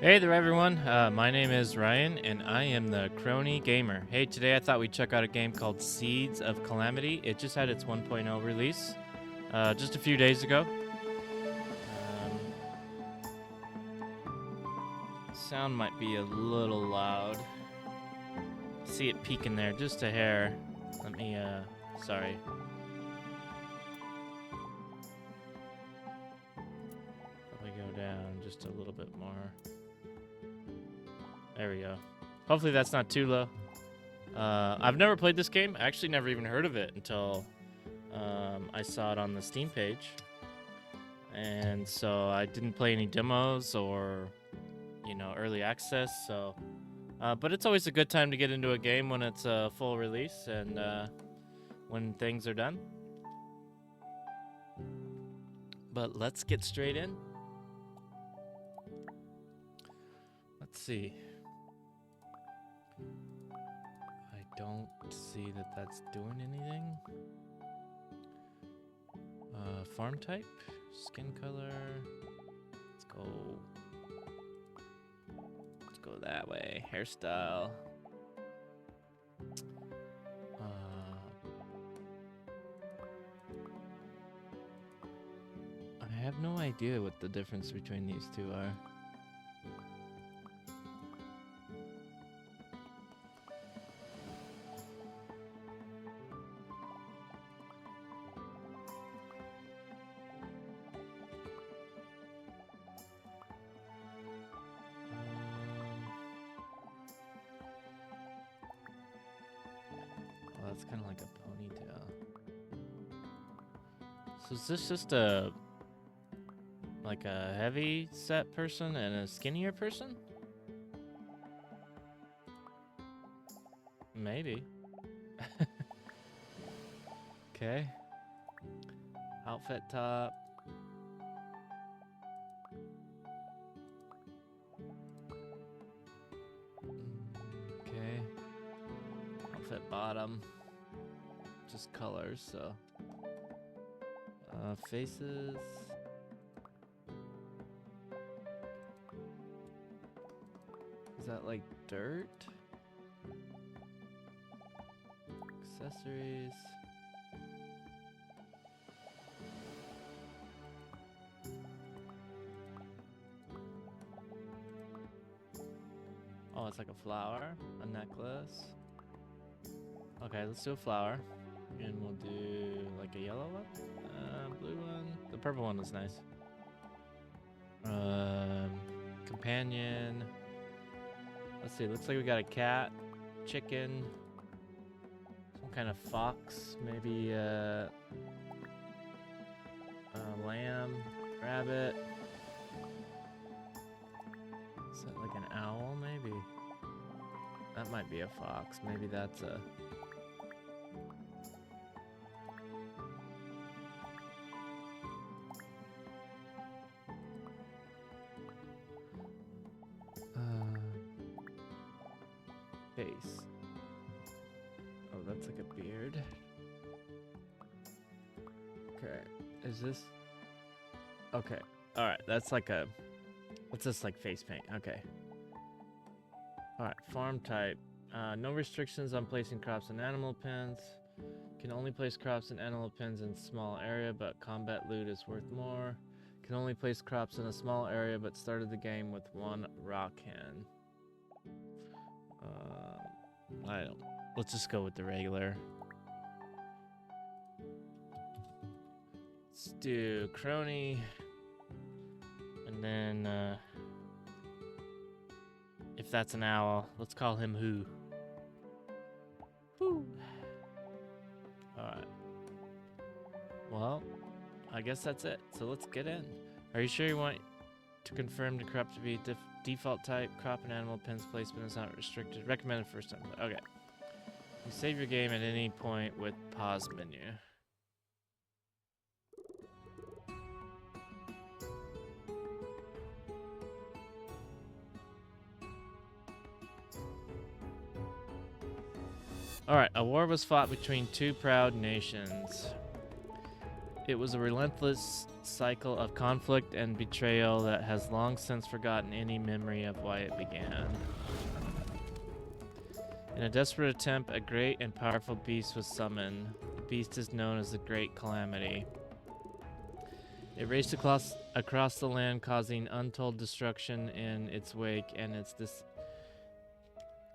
Hey there, everyone. My name is Ryan, and I am the Crony Gamer. Hey, today I thought we'd check out a game called Seeds of Calamity. It just had its 1.0 release just a few days ago. Sound might be a little loud. See it peeking there just a hair. Let me, sorry. Probably go down just a little bit more. There we go. Hopefully that's not too low. I've never played this game. I actually never even heard of it until I saw it on the Steam page. And so I didn't play any demos or, early access. So, but it's always a good time to get into a game when it's a full release and when things are done. But let's get straight in. Let's see. I don't see that that's doing anything. Farm type, skin color. Let's go that way. Hairstyle. I have no idea what the difference between these two are. It's kind of like a ponytail. So is this just a heavy set person and a skinnier person? Maybe. Okay. Outfit top. Okay. Outfit bottom. Just colors, so. Faces. Is that like dirt? Accessories. Oh, it's like a flower, a necklace. Okay, let's do a flower. And we'll do like a yellow one, blue one. The purple one is nice. Companion. Let's see, looks like we got a cat, chicken, some kind of fox, maybe lamb, rabbit. Is that like an owl, maybe? That might be a fox. Maybe that's a... face. Oh, that's like a beard. Okay, is this... Okay, alright, that's like a... What's this, like face paint? Okay. Alright, farm type. No restrictions on placing crops in animal pens. Can only place crops in animal pens in small area, but combat loot is worth more. Can only place crops in a small area, but started the game with one rock hen. I don't... Let's just go with the regular. Let's do Crony. And then, if that's an owl, let's call him Who. Whoo. Alright. Well, I guess that's it. So let's get in. Are you sure you want to confirm the crop to be default type? Crop and animal pens placement is not restricted. Recommended first time. Okay. You save your game at any point with pause menu. Alright, a war was fought between two proud nations. It was a relentless cycle of conflict and betrayal that has long since forgotten any memory of why it began. In a desperate attempt, a great and powerful beast was summoned. The beast is known as the Great Calamity. It raced across the land, causing untold destruction in its wake, and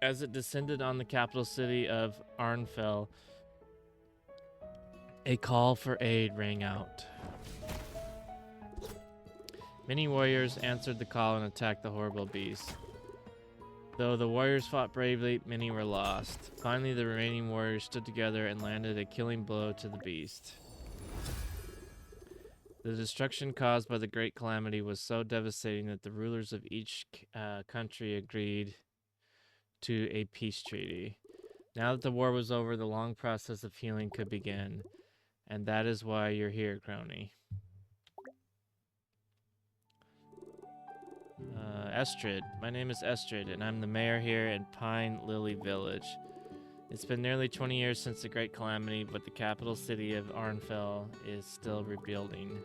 as it descended on the capital city of Arnfell, a call for aid rang out. Many warriors answered the call and attacked the horrible beast. Though the warriors fought bravely, many were lost. Finally, the remaining warriors stood together and landed a killing blow to the beast. The destruction caused by the Great Calamity was so devastating that the rulers of each country agreed to a peace treaty. Now that the war was over, the long process of healing could begin. And that is why you're here, Crony. Estrid. My name is Estrid, and I'm the mayor here in Pine Lily Village. It's been nearly 20 years since the Great Calamity, but the capital city of Arnfell is still rebuilding.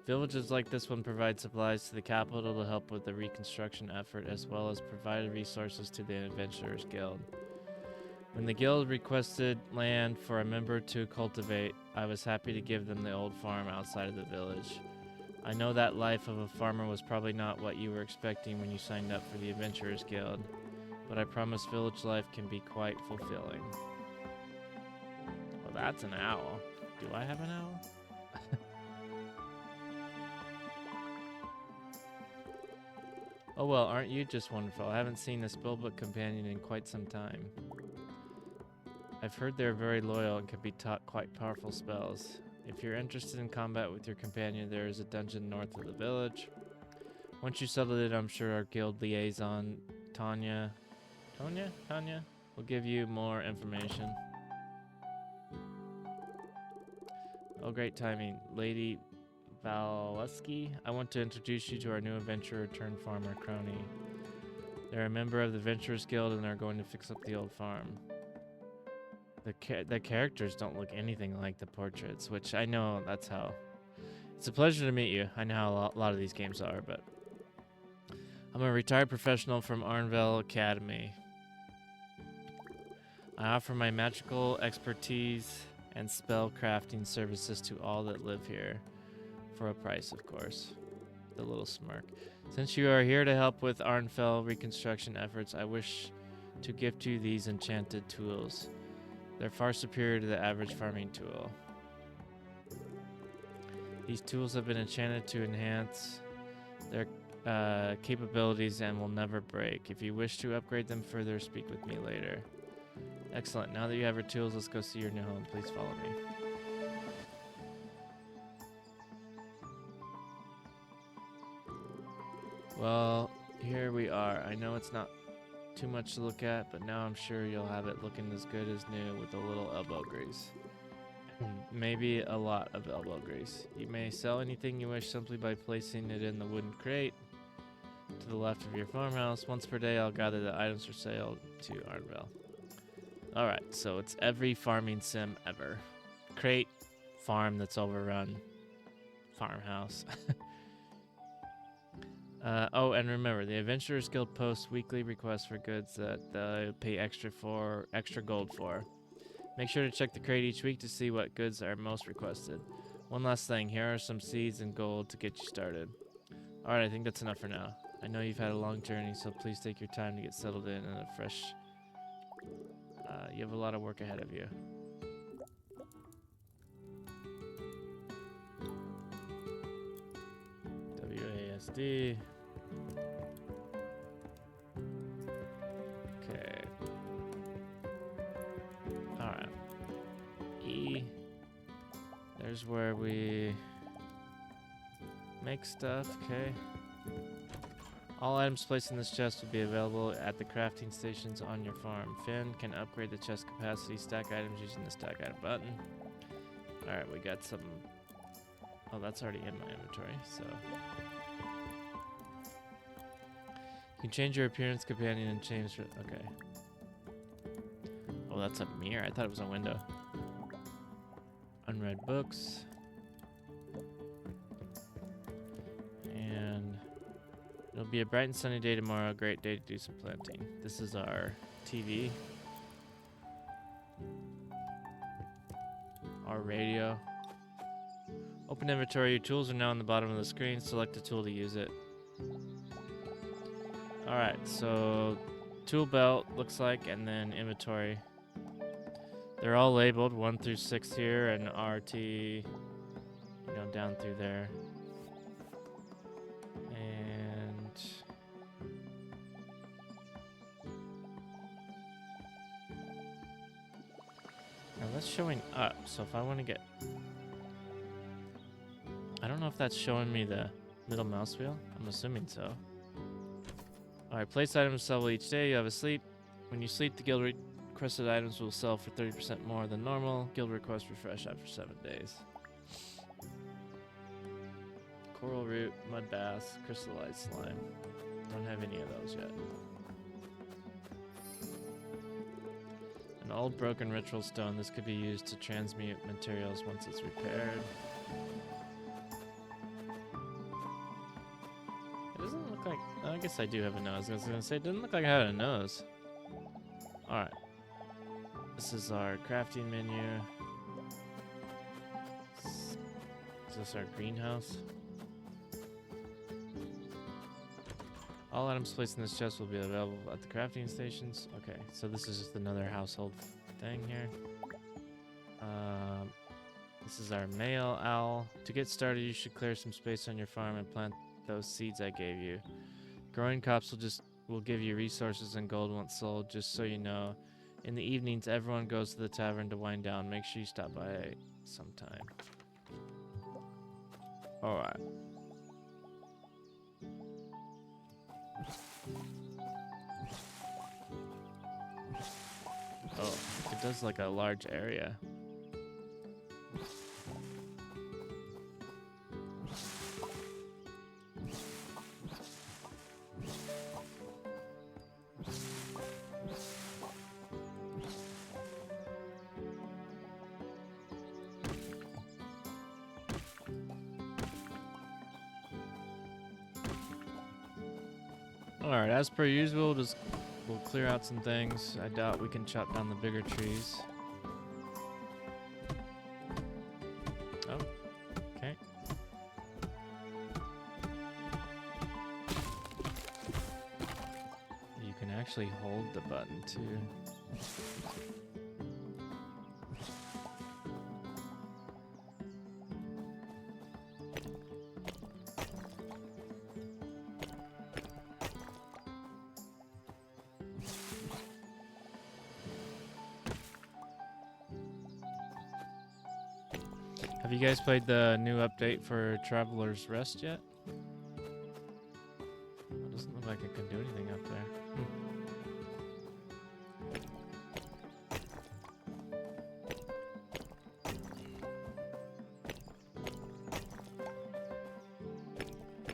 Villages like this one provide supplies to the capital to help with the reconstruction effort, as well as provide resources to the Adventurers Guild. When the guild requested land for a member to cultivate, I was happy to give them the old farm outside of the village. I know that life of a farmer was probably not what you were expecting when you signed up for the Adventurers Guild, but I promise village life can be quite fulfilling. Well, that's an owl. Do I have an owl? Oh well, aren't you just wonderful? I haven't seen a spellbook companion in quite some time. I've heard they're very loyal and can be taught quite powerful spells. If you're interested in combat with your companion, there is a dungeon north of the village. Once you settle it, I'm sure our guild liaison, Tanya, will give you more information. Oh, great timing. Lady Valesky, I want to introduce you to our new adventurer turned farmer, Crony. They're a member of the Adventurers Guild and are going to fix up the old farm. The characters don't look anything like the portraits, which I know that's how. It's a pleasure to meet you. I know how a lot of these games are, but I'm a retired professional from Arnfell Academy. I offer my magical expertise and spell crafting services to all that live here, for a price, of course. The little smirk. Since you are here to help with Arnfell reconstruction efforts, I wish to gift you these enchanted tools. They're far superior to the average farming tool. These tools have been enchanted to enhance their capabilities and will never break. If you wish to upgrade them further, speak with me later. Excellent. Now that you have your tools, let's go see your new home. Please follow me. Well, here we are. I know it's not too much to look at, but now I'm sure you'll have it looking as good as new with a little elbow grease. Maybe a lot of elbow grease. You may sell anything you wish simply by placing it in the wooden crate to the left of your farmhouse. Once per day, I'll gather the items for sale to Arnfell. Alright, so it's every farming sim ever. Crate, farm that's overrun, farmhouse. Oh, and remember, the Adventurers Guild posts weekly requests for goods that they pay extra gold for. Make sure to check the crate each week to see what goods are most requested. One last thing, here are some seeds and gold to get you started. Alright, I think that's enough for now. I know you've had a long journey, so please take your time to get settled in a fresh... you have a lot of work ahead of you. WASD. Okay. Alright. E. There's where we make stuff, okay. All items placed in this chest will be available at the crafting stations on your farm. Finn can upgrade the chest capacity, stack items using the stack item button. Alright, we got some... Oh, that's already in my inventory, so... You can change your appearance, companion, and change... Okay. Oh, that's a mirror. I thought it was a window. Unread books. It'll be a bright and sunny day tomorrow. A great day to do some planting. This is our TV. Our radio. Open inventory. Your tools are now on the bottom of the screen. Select a tool to use it. Alright, so tool belt looks like, and then inventory. They're all labeled 1 through 6 here, and RT, you know, down through there. And now that's showing up, so if I want to get, I don't know if that's showing me the middle mouse wheel. I'm assuming so. Alright, place items sell each day. You have a sleep. When you sleep, the guild requested items will sell for 30% more than normal. Guild request refresh after 7 days. Coral root, mud bass, crystallized slime. Don't have any of those yet. An old broken ritual stone. This could be used to transmute materials once it's repaired. It doesn't look like... I guess I do have a nose. I was going to say, it doesn't look like I had a nose. Alright. This is our crafting menu. Is this our greenhouse? All items placed in this chest will be available at the crafting stations. Okay, so this is just another household thing here. This is our male owl. To get started, you should clear some space on your farm and plant those seeds I gave you. Growing crops will give you resources and gold once sold, just so you know. In the evenings, everyone goes to the tavern to wind down. Make sure you stop by sometime. Alright. Oh, it does like a large area. Alright, as per usual, we'll clear out some things. I doubt we can chop down the bigger trees. Oh, okay. You can actually hold the button too. Have you guys played the new update for Traveler's Rest yet? It doesn't look like it can do anything up there.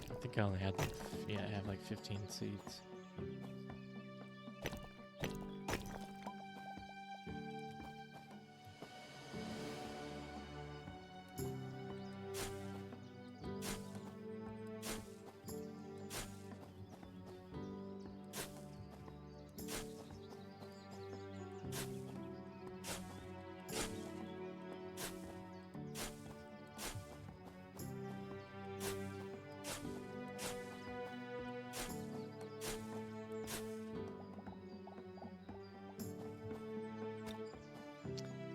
I think I only had, I have like 15 seeds.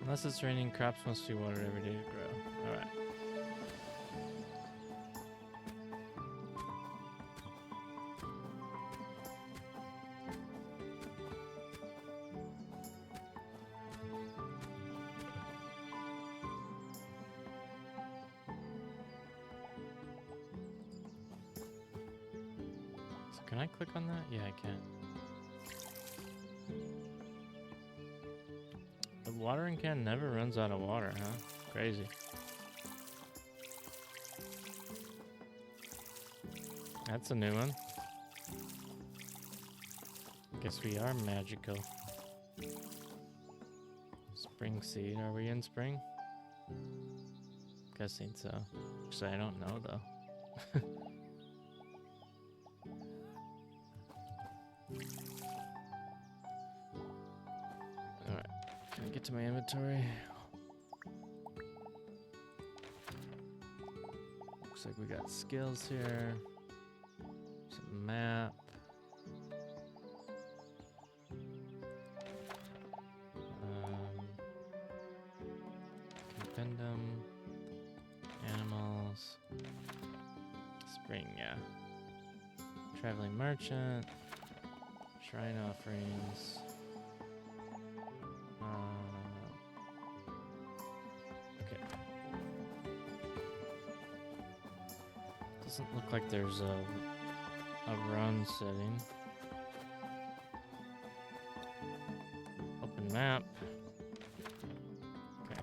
Unless it's raining, crops must be watered every day to grow. Alright. So can I click on that? Yeah, I can. The watering can never runs out of water, huh? Crazy. That's a new one. Guess we are magical. Spring seed. Are we in spring? Guessing so. Actually, I don't know though. Alright, can I get to my inventory? Looks like we got skills here. Some map. Compendum. Animals. Spring, yeah. Traveling merchant. Shrine offerings. Okay. Doesn't look like there's a run setting. Open map. Okay.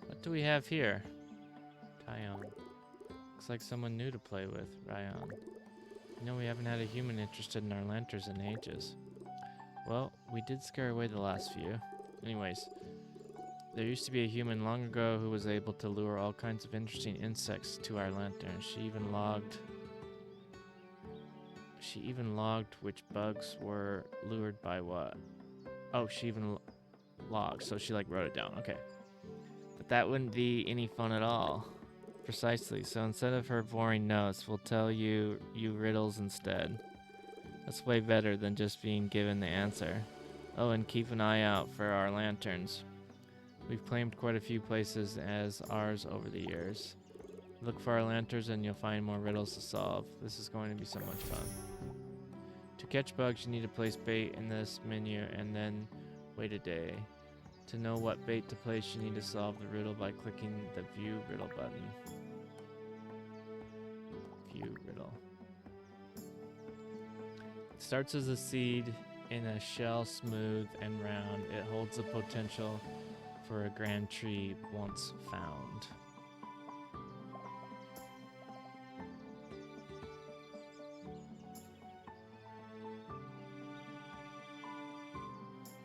What do we have here? Tyon. Looks like someone new to play with. Ryan. You know, we haven't had a human interested in our lanterns in ages. Well, we did scare away the last few. Anyways, there used to be a human long ago who was able to lure all kinds of interesting insects to our lanterns. She even logged which bugs were lured by what. Oh, she even logged, so she like wrote it down. Okay. But that wouldn't be any fun at all. Precisely. So instead of her boring notes, we'll tell you riddles instead. That's way better than just being given the answer. Oh, and keep an eye out for our lanterns. We've claimed quite a few places as ours over the years. Look for our lanterns and you'll find more riddles to solve. This is going to be so much fun. To catch bugs, you need to place bait in this menu and then wait a day. To know what bait to place, you need to solve the riddle by clicking the View Riddle button. View Riddle. It starts as a seed in a shell, smooth and round. It holds the potential for a grand tree once found.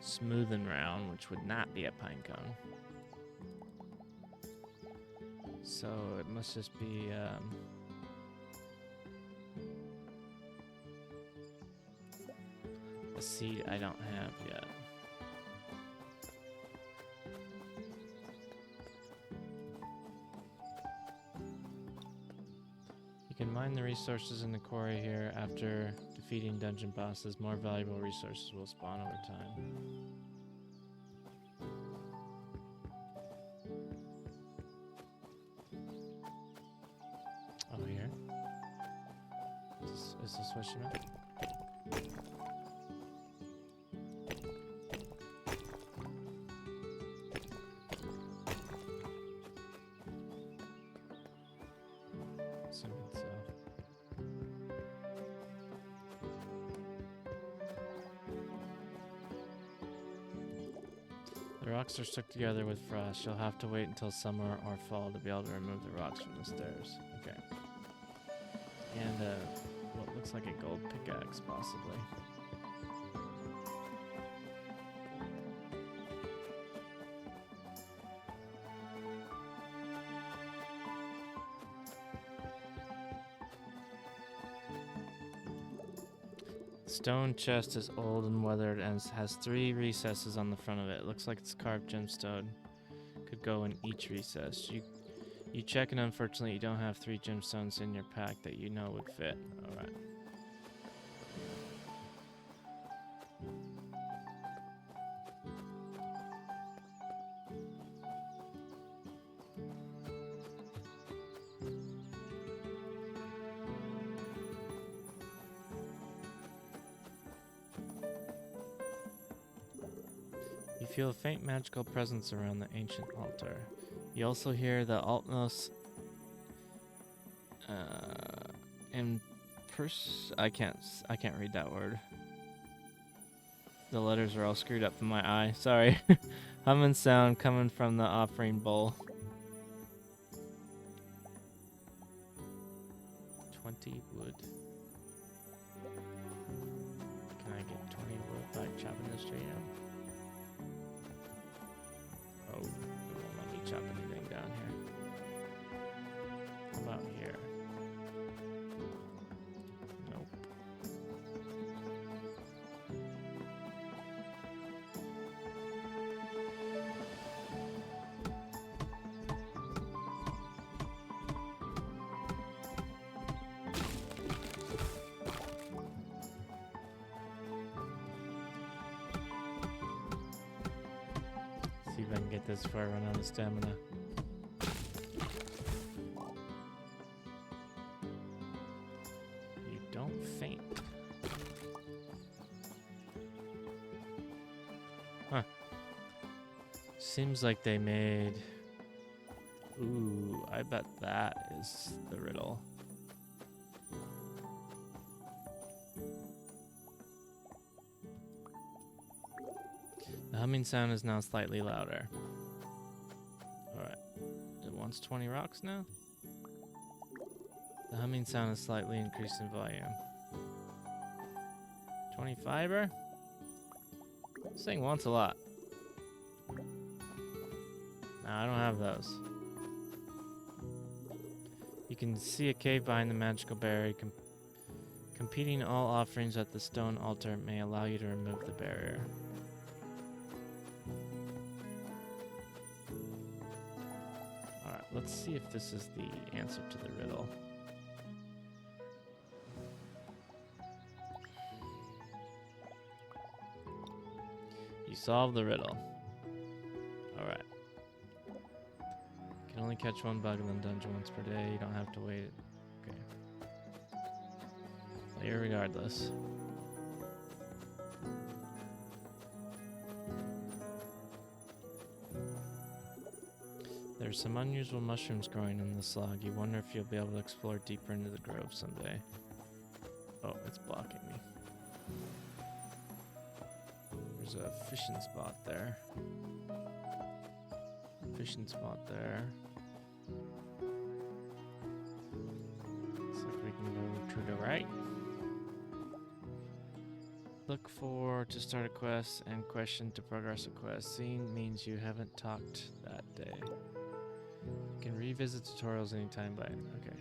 Smooth and round, which would not be a pine cone. So it must just be a seed I don't have yet. You can mine the resources in the quarry here. After defeating dungeon bosses, more valuable resources will spawn over time. Oh, here? Is this what she meant? Assuming so. The rocks are stuck together with frost. You'll have to wait until summer or fall to be able to remove the rocks from the stairs. Okay. And what looks like a gold pickaxe, possibly. Stone chest is old and weathered and has 3 recesses on the front of it. It looks like it's carved gemstone. Could go in each recess. You check and unfortunately you don't have 3 gemstones in your pack that you know would fit. Alright. You feel a faint magical presence around the ancient altar. You also hear the Altnos I can't read that word. The letters are all screwed up in my eye. Sorry. Humming sound coming from the offering bowl. 20 wood. Can I get 20 wood by chopping this tree down? Oh, it won't let me chop anything down here. How about here? Nope. See if I can get this before I run out of stamina. You don't faint. Huh. Seems like they made... Ooh, I bet that is the riddle. The humming sound is now slightly louder. Alright. It wants 20 rocks now? The humming sound is slightly increased in volume. 20 fiber? This thing wants a lot. No, I don't have those. You can see a cave behind the magical barrier. Competing all offerings at the stone altar may allow you to remove the barrier. Alright, let's see if this is the answer to the riddle. You solved the riddle. Alright. Can only catch one bug in the dungeon once per day. You don't have to wait. Okay. Play regardless. There's some unusual mushrooms growing in the slog. You wonder if you'll be able to explore deeper into the grove someday. Oh, it's blocking me. There's a fishing spot there. Fishing spot there. Looks like we can go to the right. Look for to start a quest and question to progress a quest. Seeing means you haven't talked that day. You can revisit tutorials anytime by okay.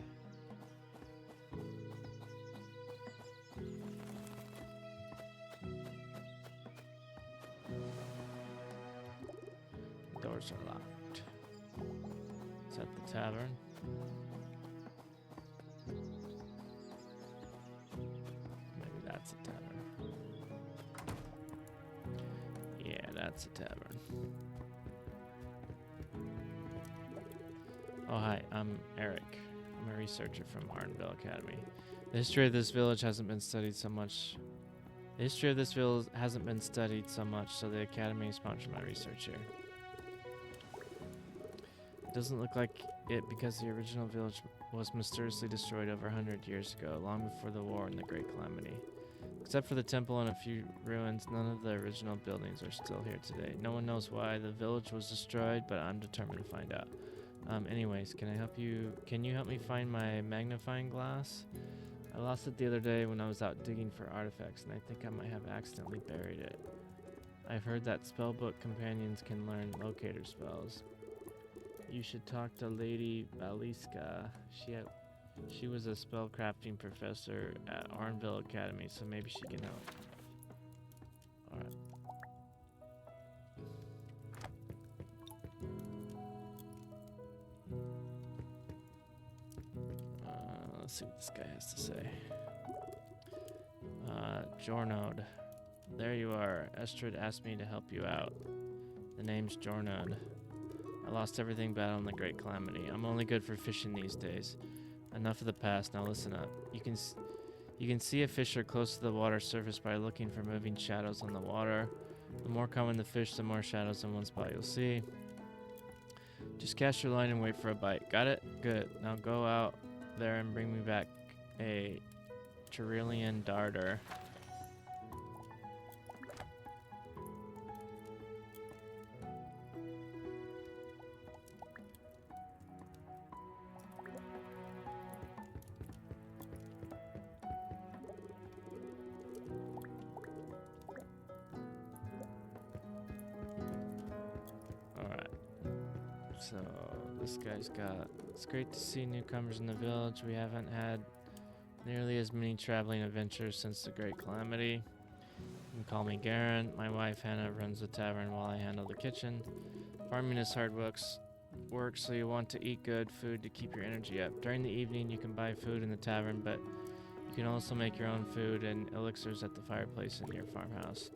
Doors are locked. Is that the tavern? Maybe that's a tavern. Yeah, that's a tavern. Oh, hi, I'm Eric. I'm a researcher from Arnville Academy. The history of this village hasn't been studied so much. So the Academy sponsored my research here. It doesn't look like it because the original village was mysteriously destroyed over 100 years ago, long before the war and the Great Calamity. Except for the temple and a few ruins, none of the original buildings are still here today. No one knows why the village was destroyed, but I'm determined to find out. Anyways, can you help me find my magnifying glass? I lost it the other day when I was out digging for artifacts, and I think I might have accidentally buried it. I've heard that spellbook companions can learn locator spells. You should talk to Lady Baliska. She was a spellcrafting professor at Arnville Academy, so maybe she can help. Alright. Let's see what this guy has to say. Jornode. There you are. Estrid asked me to help you out. The name's Jornode. I lost everything battling the Great Calamity. I'm only good for fishing these days. Enough of the past, now listen up. You can see a fisher close to the water surface by looking for moving shadows on the water. The more common the fish, the more shadows in one spot you'll see. Just cast your line and wait for a bite. Got it? Good. Now go out there and bring me back a Trillian darter. So this guy's got. It's great to see newcomers in the village. We haven't had nearly as many traveling adventures since the Great Calamity. You can call me Garen. My wife Hannah runs the tavern while I handle the kitchen. Farming is hard work, so you want to eat good food to keep your energy up. During the evening, you can buy food in the tavern, but you can also make your own food and elixirs at the fireplace in your farmhouse.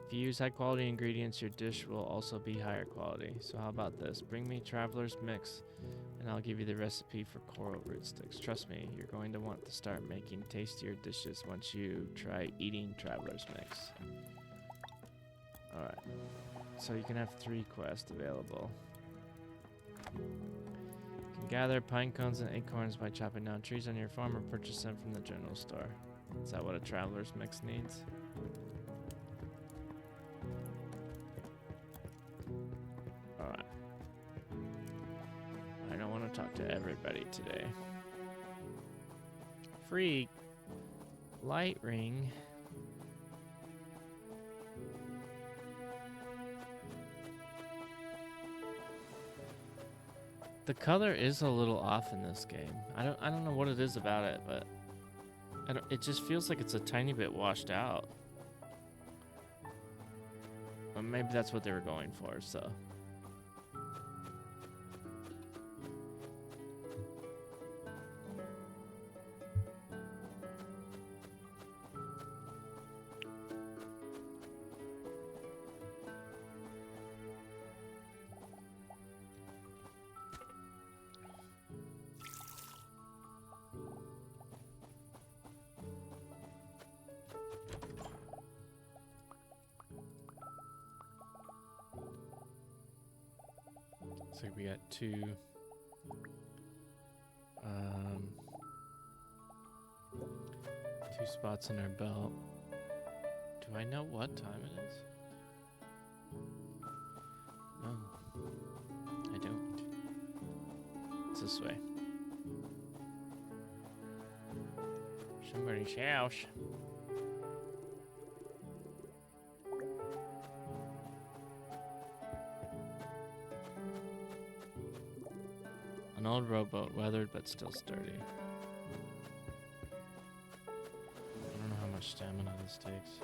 If you use high quality ingredients, your dish will also be higher quality. So how about this? Bring me Traveler's Mix, and I'll give you the recipe for coral root sticks. Trust me, you're going to want to start making tastier dishes once you try eating Traveler's Mix. Alright, so you can have 3 quests available. You can gather pine cones and acorns by chopping down trees on your farm or purchase them from the general store. Is that what a Traveler's Mix needs? Alright. I don't want to talk to everybody today. Free light ring. The color is a little off in this game. I don't know what it is about it, but it just feels like it's a tiny bit washed out. Or maybe that's what they were going for, so. So we got 2 spots in our belt. Do I know what time it is? No, I don't. It's this way. Somebody's house. An old rowboat, weathered but still sturdy. I don't know how much stamina this takes.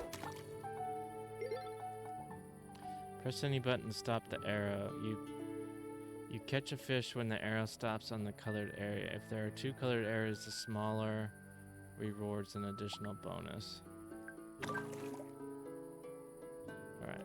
Press any button to stop the arrow. You catch a fish when the arrow stops on the colored area. If there are 2 colored areas, the smaller rewards an additional bonus. Alright.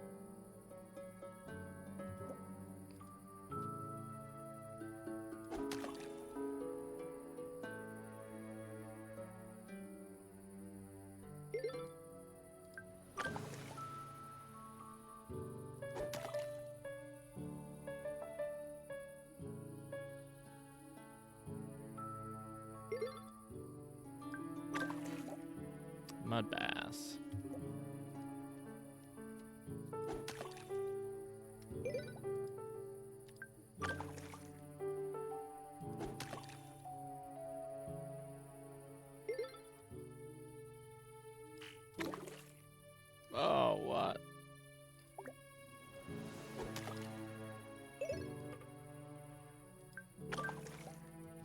Mud bass. Oh, what?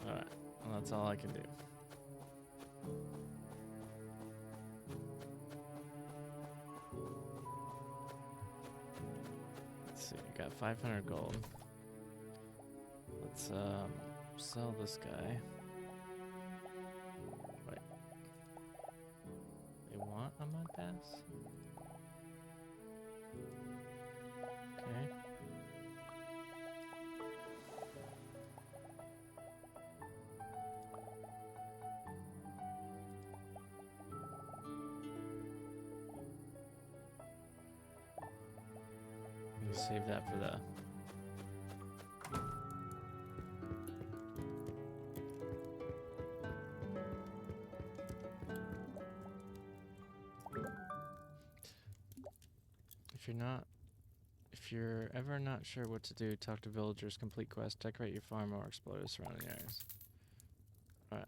Alright, well, that's all I can do. Let's see, I got 500 gold. Let's sell this guy. Wait. They want a mud bass? Okay. Save that for the... If you're ever not sure what to do, talk to villagers, complete quests, decorate your farm, or explore the surrounding areas. Alright.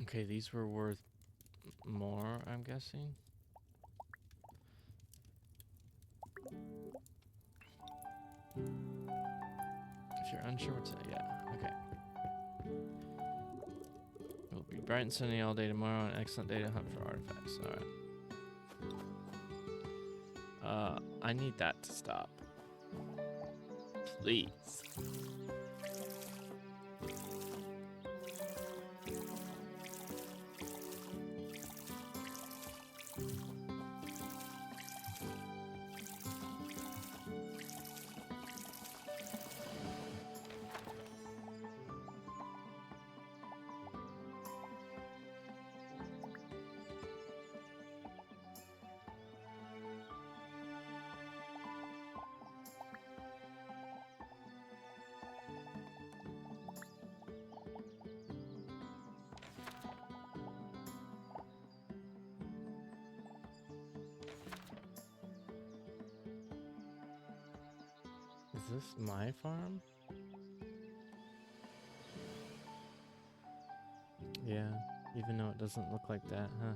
Okay, these were worth more, I'm guessing. If you're unsure what to, yeah, okay. It will be bright and sunny all day tomorrow, an excellent day to hunt for artifacts. Alright. I need that to stop. Please. Is this my farm? Yeah, even though it doesn't look like that, huh?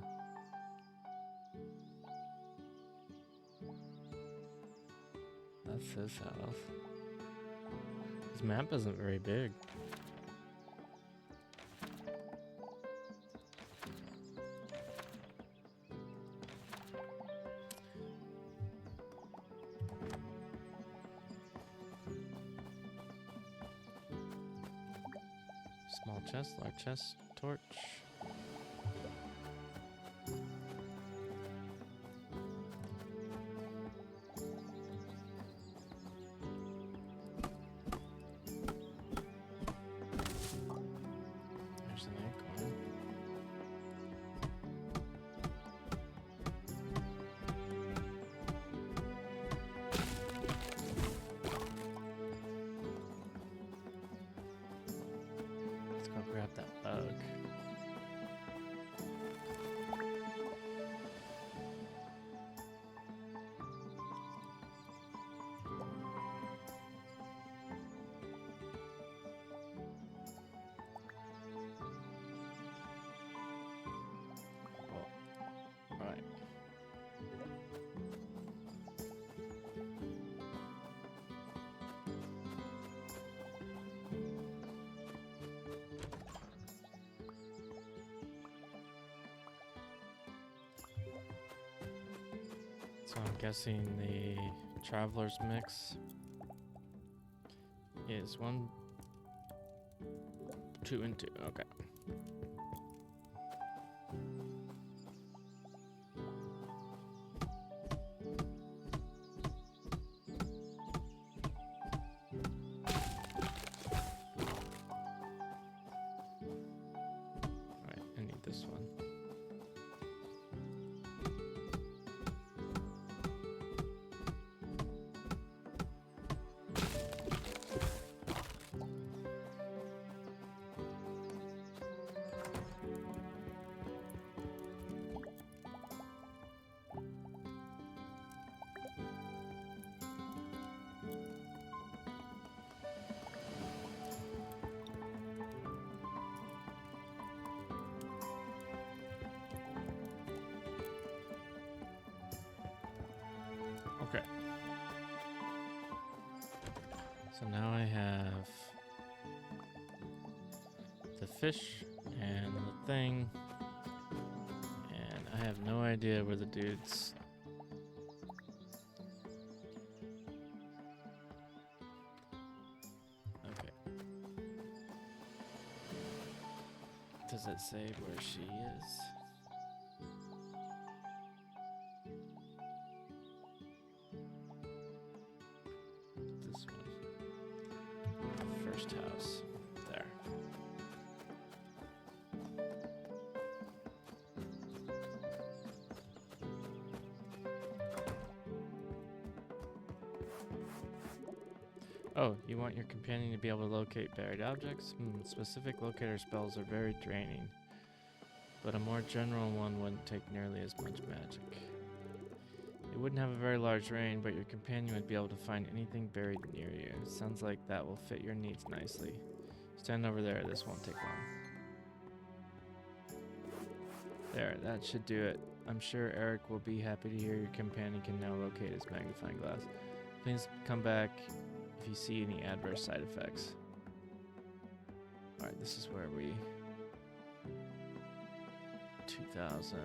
That's his house. His map isn't very big. Small chest, large chest, torch. There's an acorn. Let's go grab that bug. Alright. So I'm guessing the traveler's mix is 1, 2, and 2. Okay. Alright, I need this one. Okay. So now I have the fish and the thing, and I have no idea where the dude's. Okay. Does it say where she is? This one. First house. There. Oh, you want your companion to be able to locate buried objects? Specific locator spells are very draining, but a more general one wouldn't take nearly as much magic. It wouldn't have a very large range, but your companion would be able to find anything buried near you. Sounds like that will fit your needs nicely. Stand over there, this won't take long. There, that should do it. I'm sure Eric will be happy to hear your companion can now locate his magnifying glass. Please come back if you see any adverse side effects. Alright, this is where we... 2000...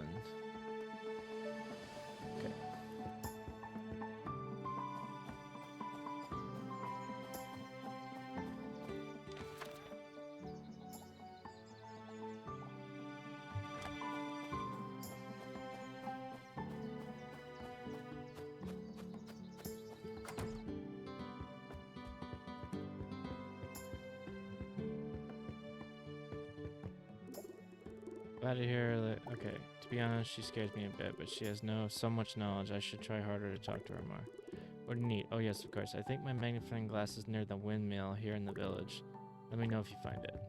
Okay. Glad to hear that. Okay, to be honest, she scares me a bit, but she has so much knowledge. I should try harder to talk to her more. What do you need? Oh yes, of course. I think my magnifying glass is near the windmill here in the village. Let me know if you find it.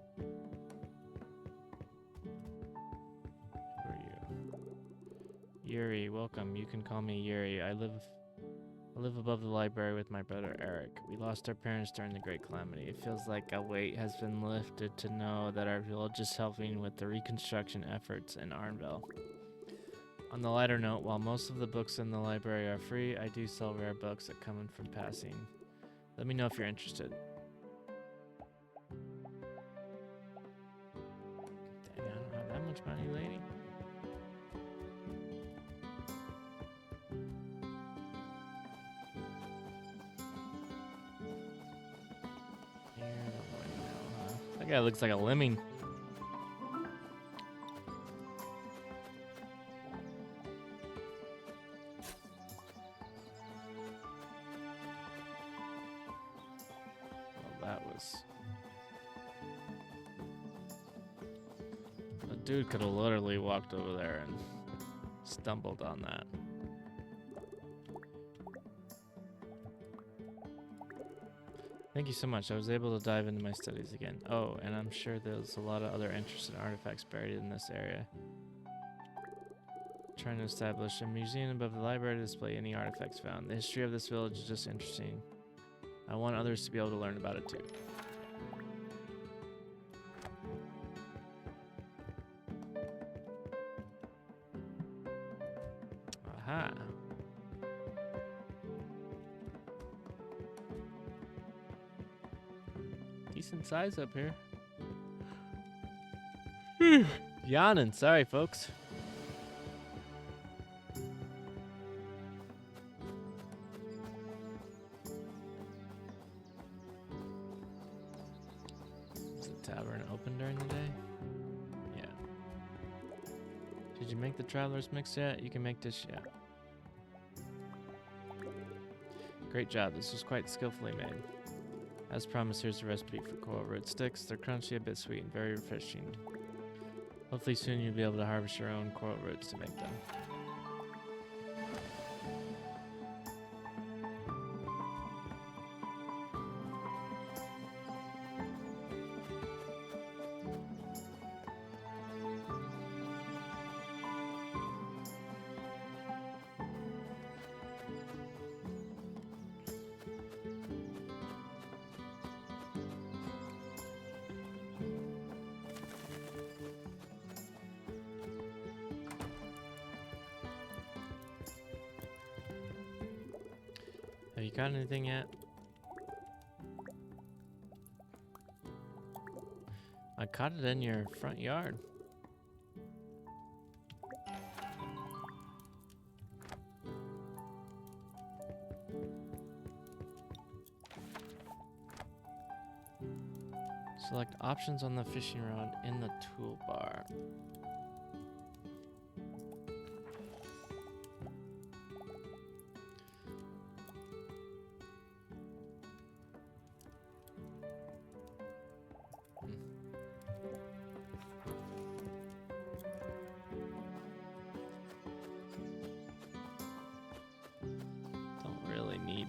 Who are you? Yuri, welcome. You can call me Yuri. I live above the library with my brother Eric. We lost our parents during the Great Calamity. It feels like a weight has been lifted to know that our village is helping with the reconstruction efforts in Arnville. On the lighter note, while most of the books in the library are free, I do sell rare books that come in from passing. Let me know if you're interested. Dang, I don't have that much money, lady. That guy looks like a lemming. Well, that was... The dude could have literally walked over there and stumbled on that. Thank you so much. I was able to dive into my studies again. Oh, and I'm sure there's a lot of other interesting artifacts buried in this area. Trying to establish a museum above the library to display any artifacts found. The history of this village is just interesting. I want others to be able to learn about it too. Aha. Decent size up here. Yawning. Sorry, folks. Is the tavern open during the day? Yeah. Did you make the traveler's mix yet? You can make this yet. Great job. This was quite skillfully made. As promised, here's the recipe for coral root sticks. They're crunchy, a bit sweet, and very refreshing. Hopefully soon you'll be able to harvest your own coral roots to make them. Have you got anything yet? I caught it in your front yard. Select options on the fishing rod in the toolbar.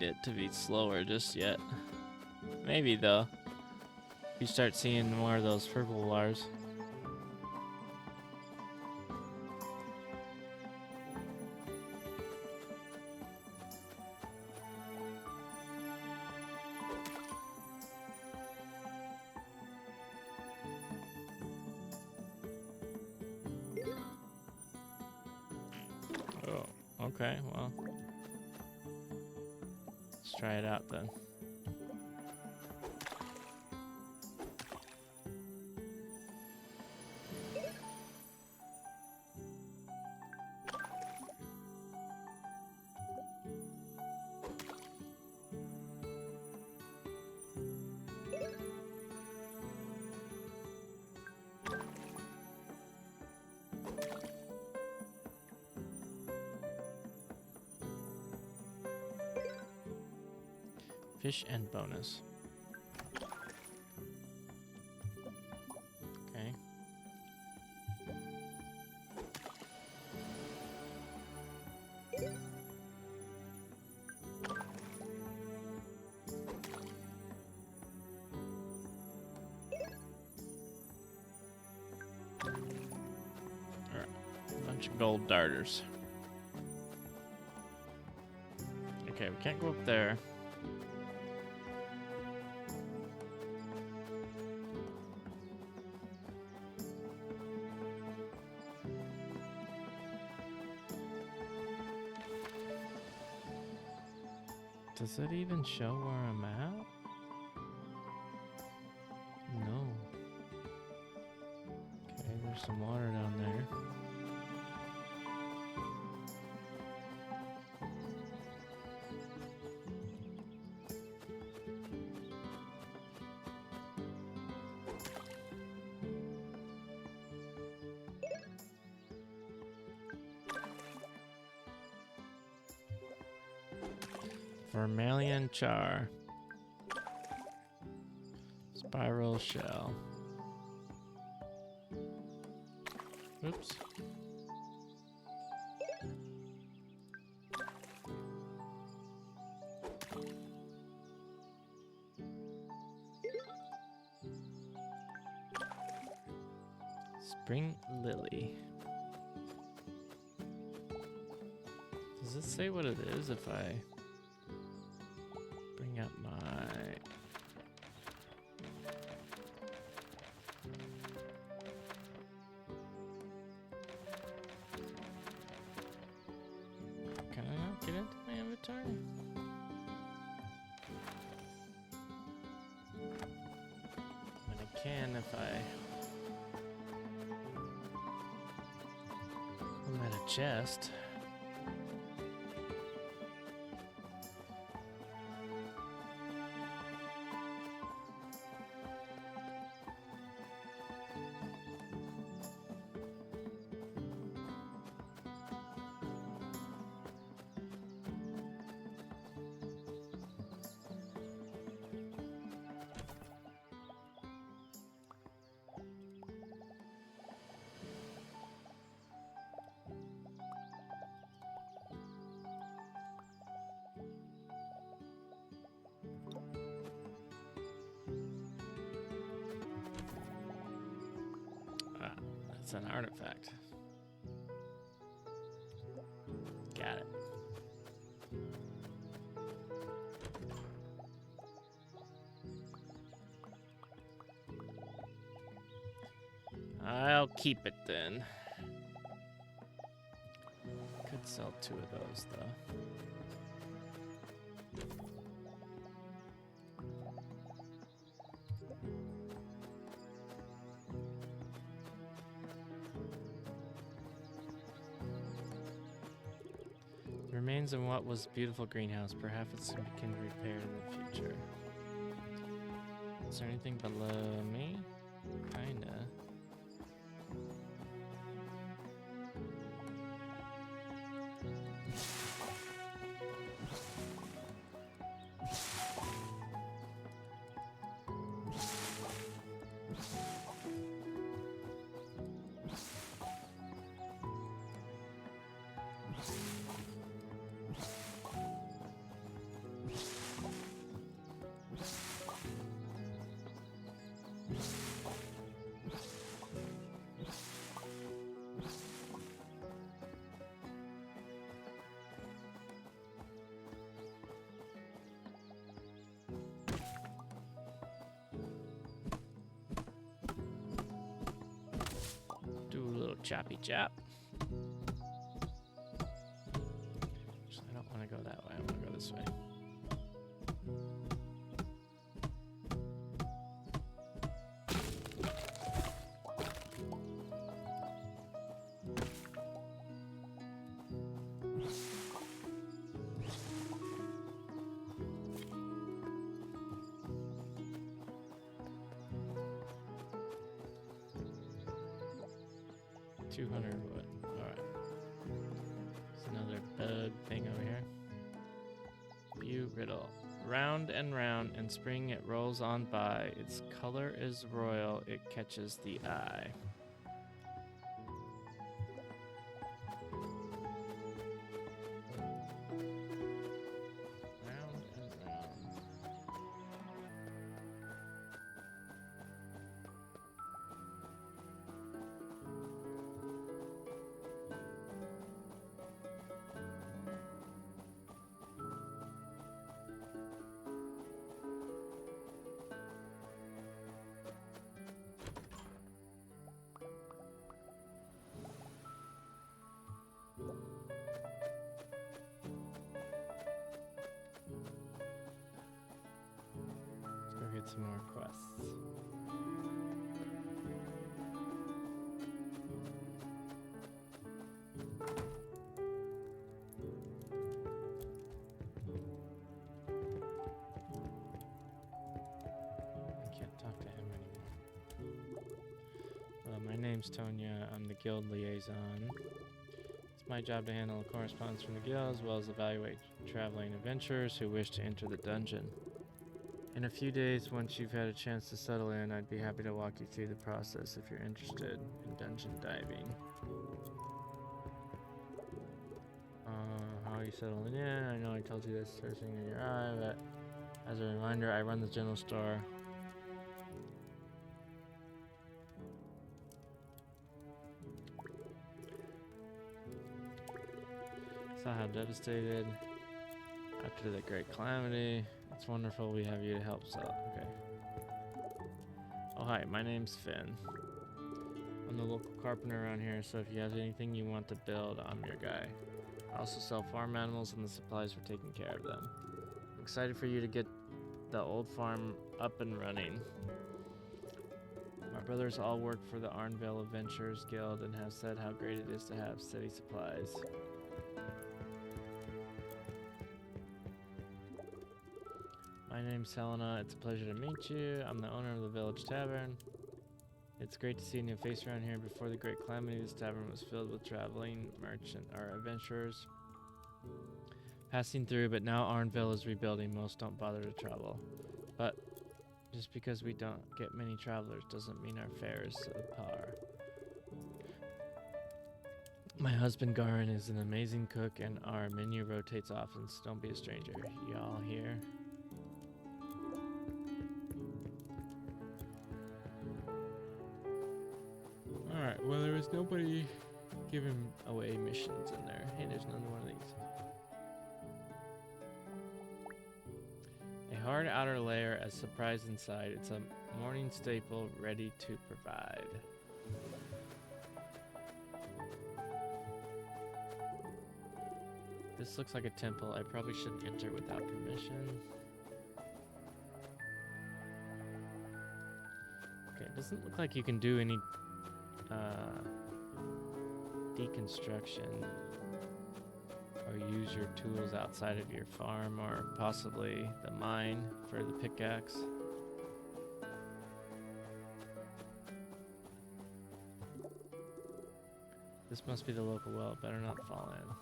It to be slower just yet. Maybe though. If you start seeing more of those purple bars. Okay, well. Let's try it out then. Fish and bonus. Okay. Alright. Bunch of gold darters. Okay, we can't go up there. Does it even show where I'm at? No. Okay, there's some water down there. Vermilion char. Spiral shell. Oops. Spring lily. Does it say what it is if I bring up my... Can I not get into my inventory? I mean, I can if I'm at a chest. It's an artifact. Got it. I'll keep it then. Could sell 2 of those though. Remains in what was beautiful greenhouse. Perhaps it can be repaired in the future. Is there anything below me? Kinda. Choppy chop. this way. Wood. Alright. There's another bug thing over here. View riddle. Round and round, in spring it rolls on by. Its color is royal, it catches the eye. Round and round. Let's go get some more quests. I can't talk to him anymore. My name's Tonya. I'm the guild liaison. It's my job to handle correspondence from the guild as well as evaluate traveling adventurers who wish to enter the dungeon. In a few days, once you've had a chance to settle in, I'd be happy to walk you through the process if you're interested in dungeon diving. How are you settling in? I know I told you this first thing in your eye, but as a reminder, I run the general store. Saw how devastated after the great calamity. It's wonderful we have you to help us out. Okay. Oh, hi, my name's Finn. I'm the local carpenter around here, so if you have anything you want to build, I'm your guy. I also sell farm animals and the supplies for taking care of them. I'm excited for you to get the old farm up and running. My brothers all work for the Arnvale Adventurers Guild and have said how great it is to have steady supplies. My name's Helena. It's a pleasure to meet you. I'm the owner of the Village Tavern. It's great to see a new face around here. Before the Great Calamity, this tavern was filled with traveling merchant or adventurers passing through, but now Arnville is rebuilding. Most don't bother to travel. But just because we don't get many travelers doesn't mean our fare is subpar. My husband Garin is an amazing cook and our menu rotates often, so don't be a stranger. Y'all here? Alright, well there was nobody giving away missions in there. Hey, there's another one of these. A hard outer layer, a surprise inside. It's a morning staple ready to provide. This looks like a temple. I probably shouldn't enter without permission. Okay, it doesn't look like you can do any deconstruction or use your tools outside of your farm or possibly the mine for the pickaxe. This must be the local well. Better not fall in.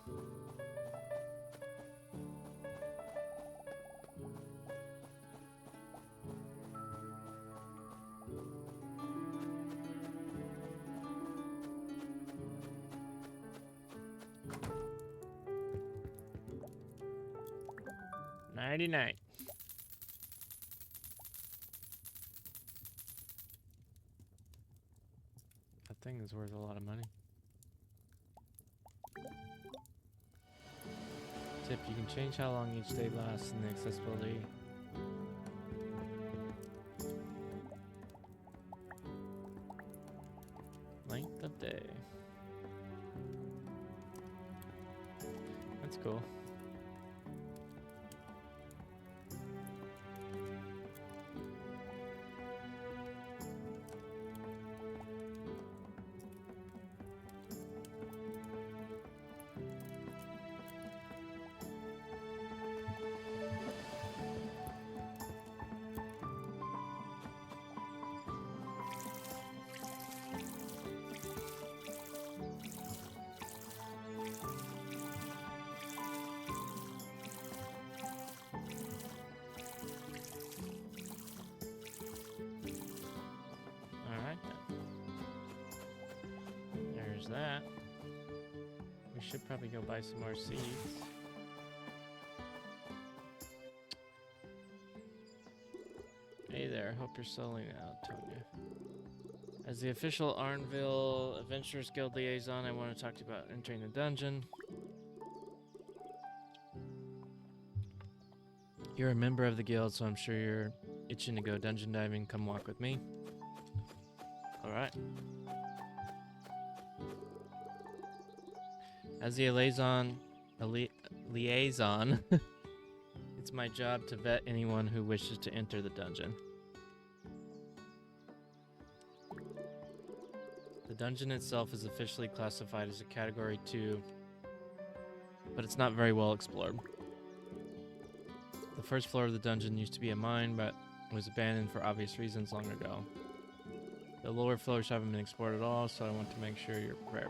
$99. That thing is worth a lot of money. Tip, you can change how long each day lasts and the accessibility. Length of day. That's cool. that. We should probably go buy some more seeds. Hey there, hope you're slowly now, Tonya. As the official Arnville Adventurers Guild liaison, I want to talk to you about entering the dungeon. You're a member of the guild, so I'm sure you're itching to go dungeon diving. Come walk with me. Alright. As the liaison, it's my job to vet anyone who wishes to enter the dungeon. The dungeon itself is officially classified as a Category 2, but it's not very well explored. The first floor of the dungeon used to be a mine, but was abandoned for obvious reasons long ago. The lower floors haven't been explored at all, so I want to make sure you're prepared.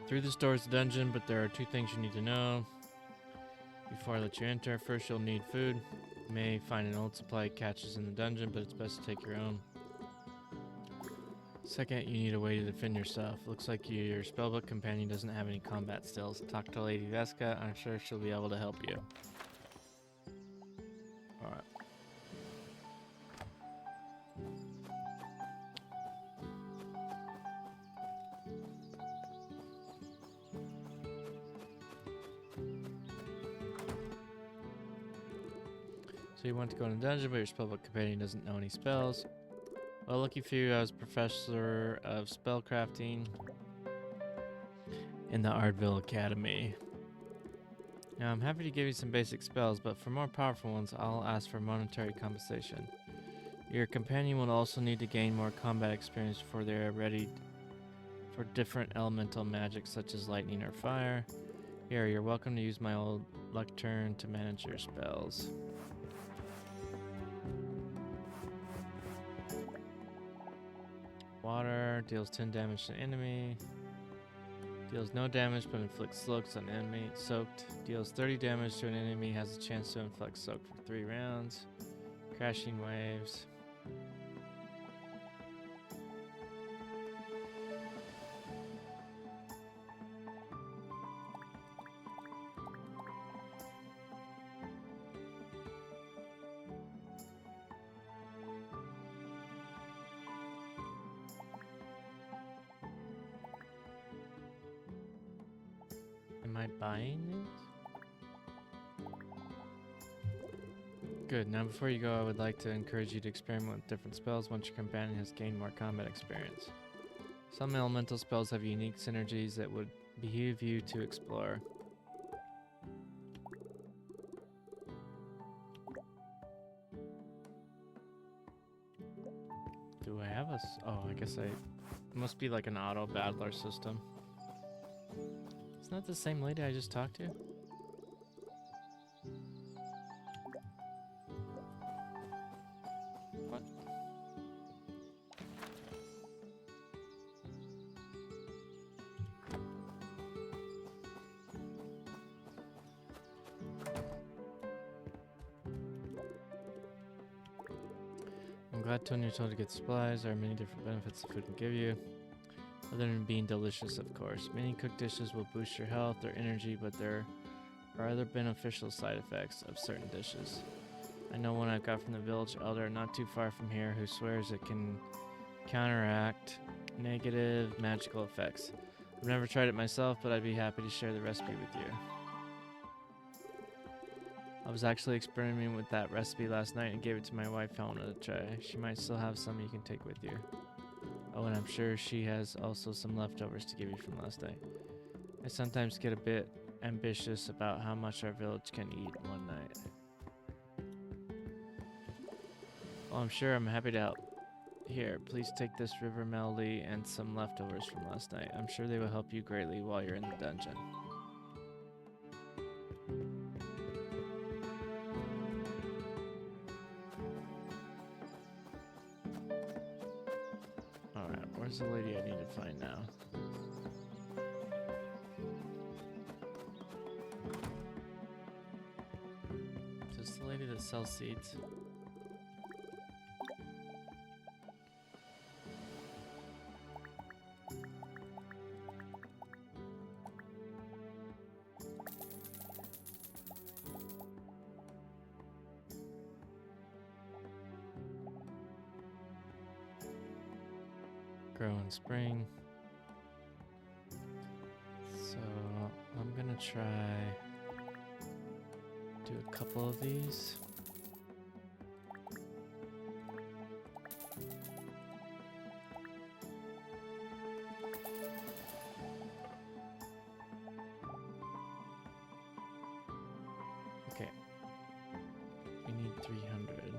Through this door is the dungeon, but there are two things you need to know before I let you enter. First, you'll need food. You may find an old supply of catches in the dungeon, but it's best to take your own. Second, you need a way to defend yourself. Looks like your spellbook companion doesn't have any combat skills. Talk to Lady Veska. I'm sure she'll be able to help you. Alright. So you want to go in a dungeon, but your spellbook companion doesn't know any spells. Well, lucky for you, I was professor of spellcrafting in the Ardville Academy. Now, I'm happy to give you some basic spells, but for more powerful ones, I'll ask for monetary compensation. Your companion will also need to gain more combat experience before they're ready for different elemental magic, such as lightning or fire. Here, you're welcome to use my old lectern to manage your spells. Water deals 10 damage to enemy. Deals no damage but inflicts soaks on enemy. Soaked deals 30 damage to an enemy. Has a chance to inflict soak for 3 rounds. Crashing waves. Am I buying it? Good. Now before you go, I would like to encourage you to experiment with different spells once your companion has gained more combat experience. Some elemental spells have unique synergies that would behoove you to explore. Do I have a... Oh, I guess it must be like an auto battler system. Isn't that the same lady I just talked to? What? I'm glad Tonya told you to get supplies. There are many different benefits the food can give you. Other than being delicious, of course. Many cooked dishes will boost your health or energy, but there are other beneficial side effects of certain dishes. I know one I got from the village elder not too far from here who swears it can counteract negative magical effects. I've never tried it myself, but I'd be happy to share the recipe with you. I was actually experimenting with that recipe last night and gave it to my wife to try. She might still have some you can take with you. Oh, and I'm sure she has also some leftovers to give you from last night. I sometimes get a bit ambitious about how much our village can eat in one night. Well, I'm sure I'm happy to help. Here, please take this river melody and some leftovers from last night. I'm sure they will help you greatly while you're in the dungeon. Where's the lady I need to find now? Is this the lady that sells seeds? Grow in spring. So I'm gonna try do a couple of these. Okay. We need 300.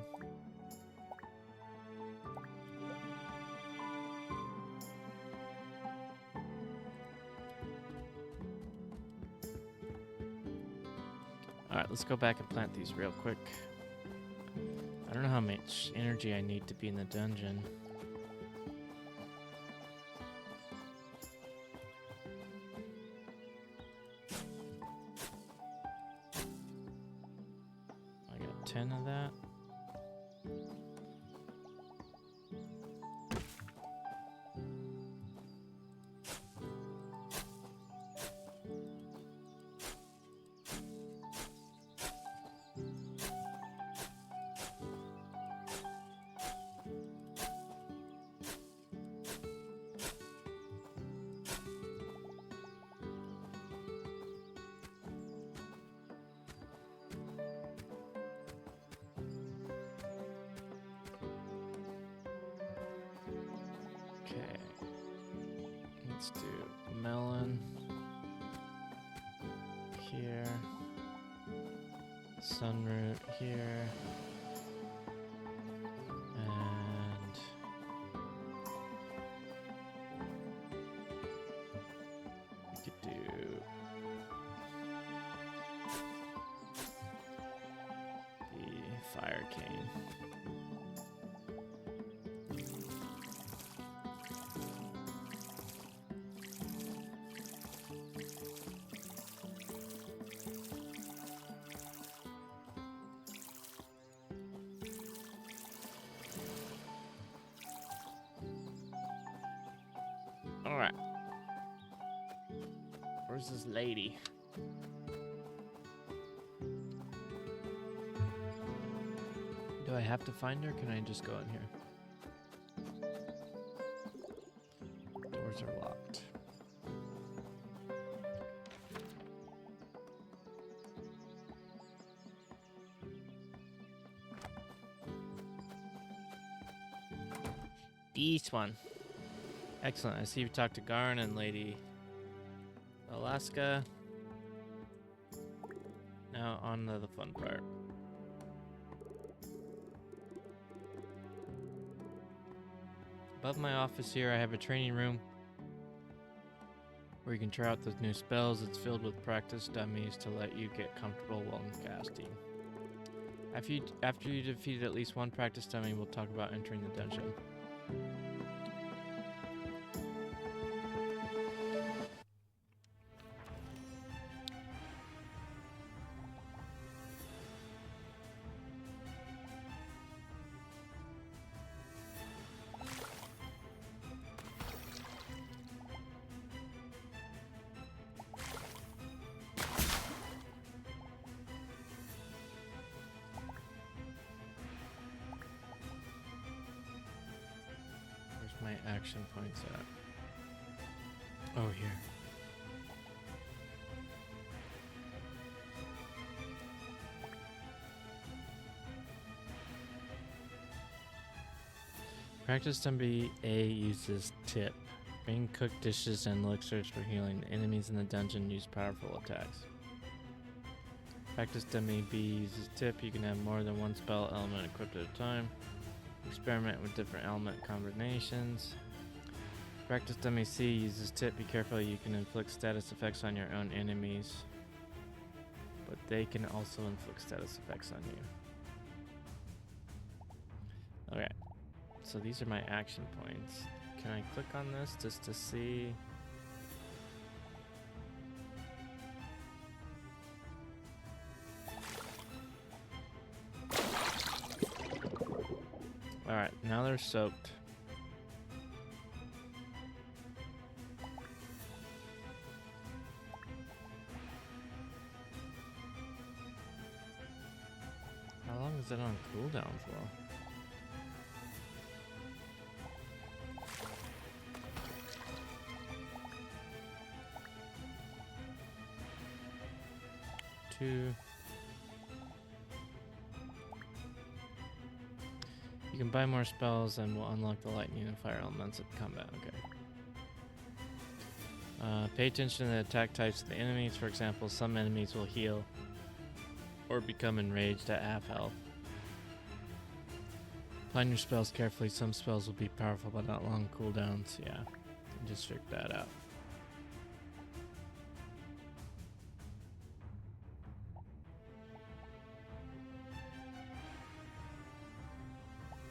Alright, let's go back and plant these real quick. I don't know how much energy I need to be in the dungeon. I got 10 of that. Okay, let's do melon here, sunroot here, and we could do the fire cane. Alright. Where's this lady? Do I have to find her? Can I just go in here? Doors are locked. This one. Excellent. I see you talked to Garn and Lady Alaska. Now on to the fun part. Above my office here, I have a training room where you can try out those new spells. It's filled with practice dummies to let you get comfortable while casting. After you defeated at least one practice dummy, we'll talk about entering the dungeon. My action points at? Oh, here. Practice dummy A uses tip. Bring cooked dishes and elixirs for healing. Enemies in the dungeon use powerful attacks. Practice dummy B uses tip. You can have more than one spell element equipped at a time. Experiment with different element combinations. Practice dummy C uses tip. Be careful, you can inflict status effects on your own enemies, but they can also inflict status effects on you. Okay, so these are my action points. Can I click on this just to see? they're soaked. How long is it on cooldown for? Two. You can buy more spells and will unlock the lightning and fire elements at combat. Okay. Pay attention to the attack types of the enemies. For example, some enemies will heal or become enraged at half health. Plan your spells carefully. Some spells will be powerful but not long cooldowns. Yeah, just figure that out.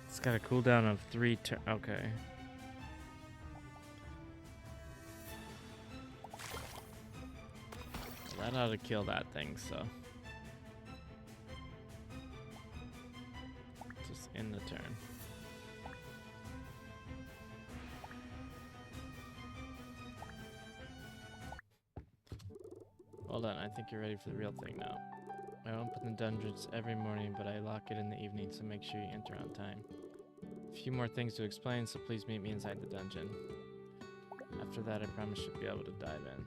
It's got a cooldown of 3 turns. Okay. That ought to kill that thing, so. Just end the turn. Well done, I think you're ready for the real thing now. I open the dungeons every morning, but I lock it in the evening, so make sure you enter on time. A few more things to explain, so please meet me inside the dungeon. After that, I promise you'll be able to dive in.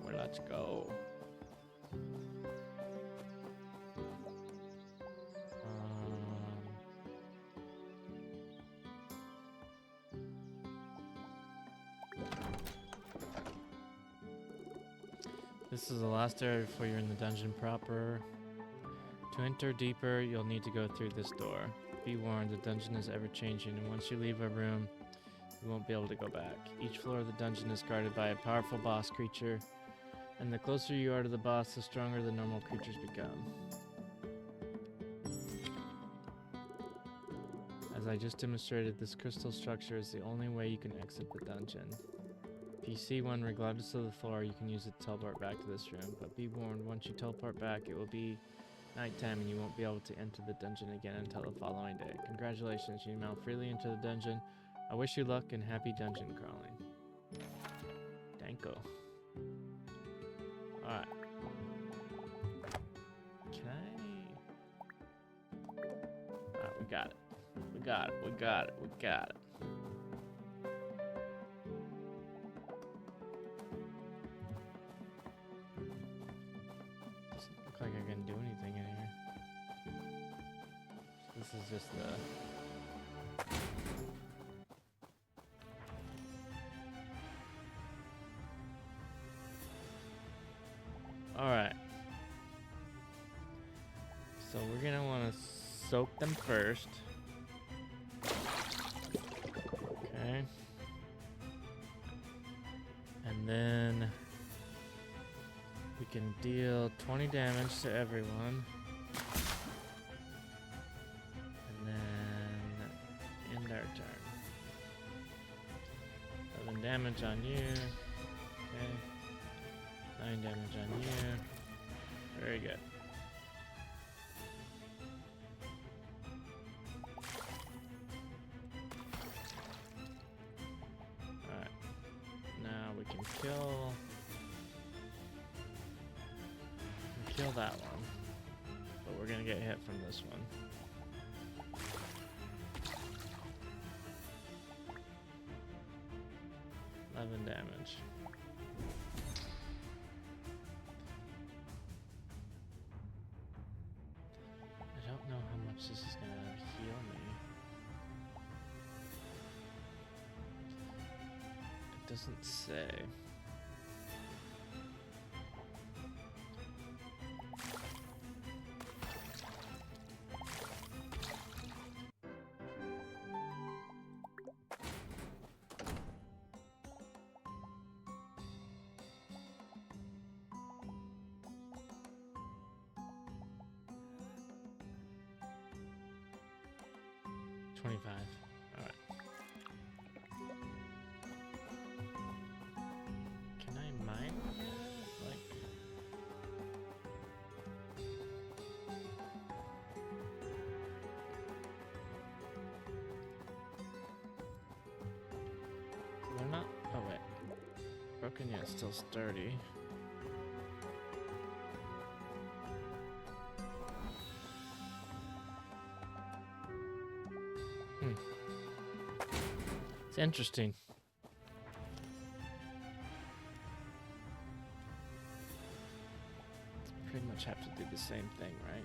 Well, let's go. This is the last area before you're in the dungeon proper. To enter deeper, you'll need to go through this door. Be warned, the dungeon is ever-changing, and once you leave a room, you won't be able to go back. Each floor of the dungeon is guarded by a powerful boss creature, and the closer you are to the boss, the stronger the normal creatures become. As I just demonstrated, this crystal structure is the only way you can exit the dungeon. If you see one, regardless of the floor, you can use it to teleport back to this room, but be warned, once you teleport back, it will be nighttime and you won't be able to enter the dungeon again until the following day. Congratulations, you now freely enter the dungeon. I wish you luck and happy dungeon crawling. Danko. Alright. Can I... Alright, we got it. We got it, we got it, we got it. Doesn't look like I can do anything in here. This is just the... Alright. So we're gonna want to soak them first. Okay. And then we can deal 20 damage to everyone. And then end our turn. 11 damage on you. Okay. 9 damage on you. Very good. Alright. Now we can kill that one. But we're gonna get hit from this one. Damage. I don't know how much this is gonna heal me. It doesn't say. Alright. Can I mine it? Like... broken yet still sturdy. It's interesting. Pretty much have to do the same thing, right?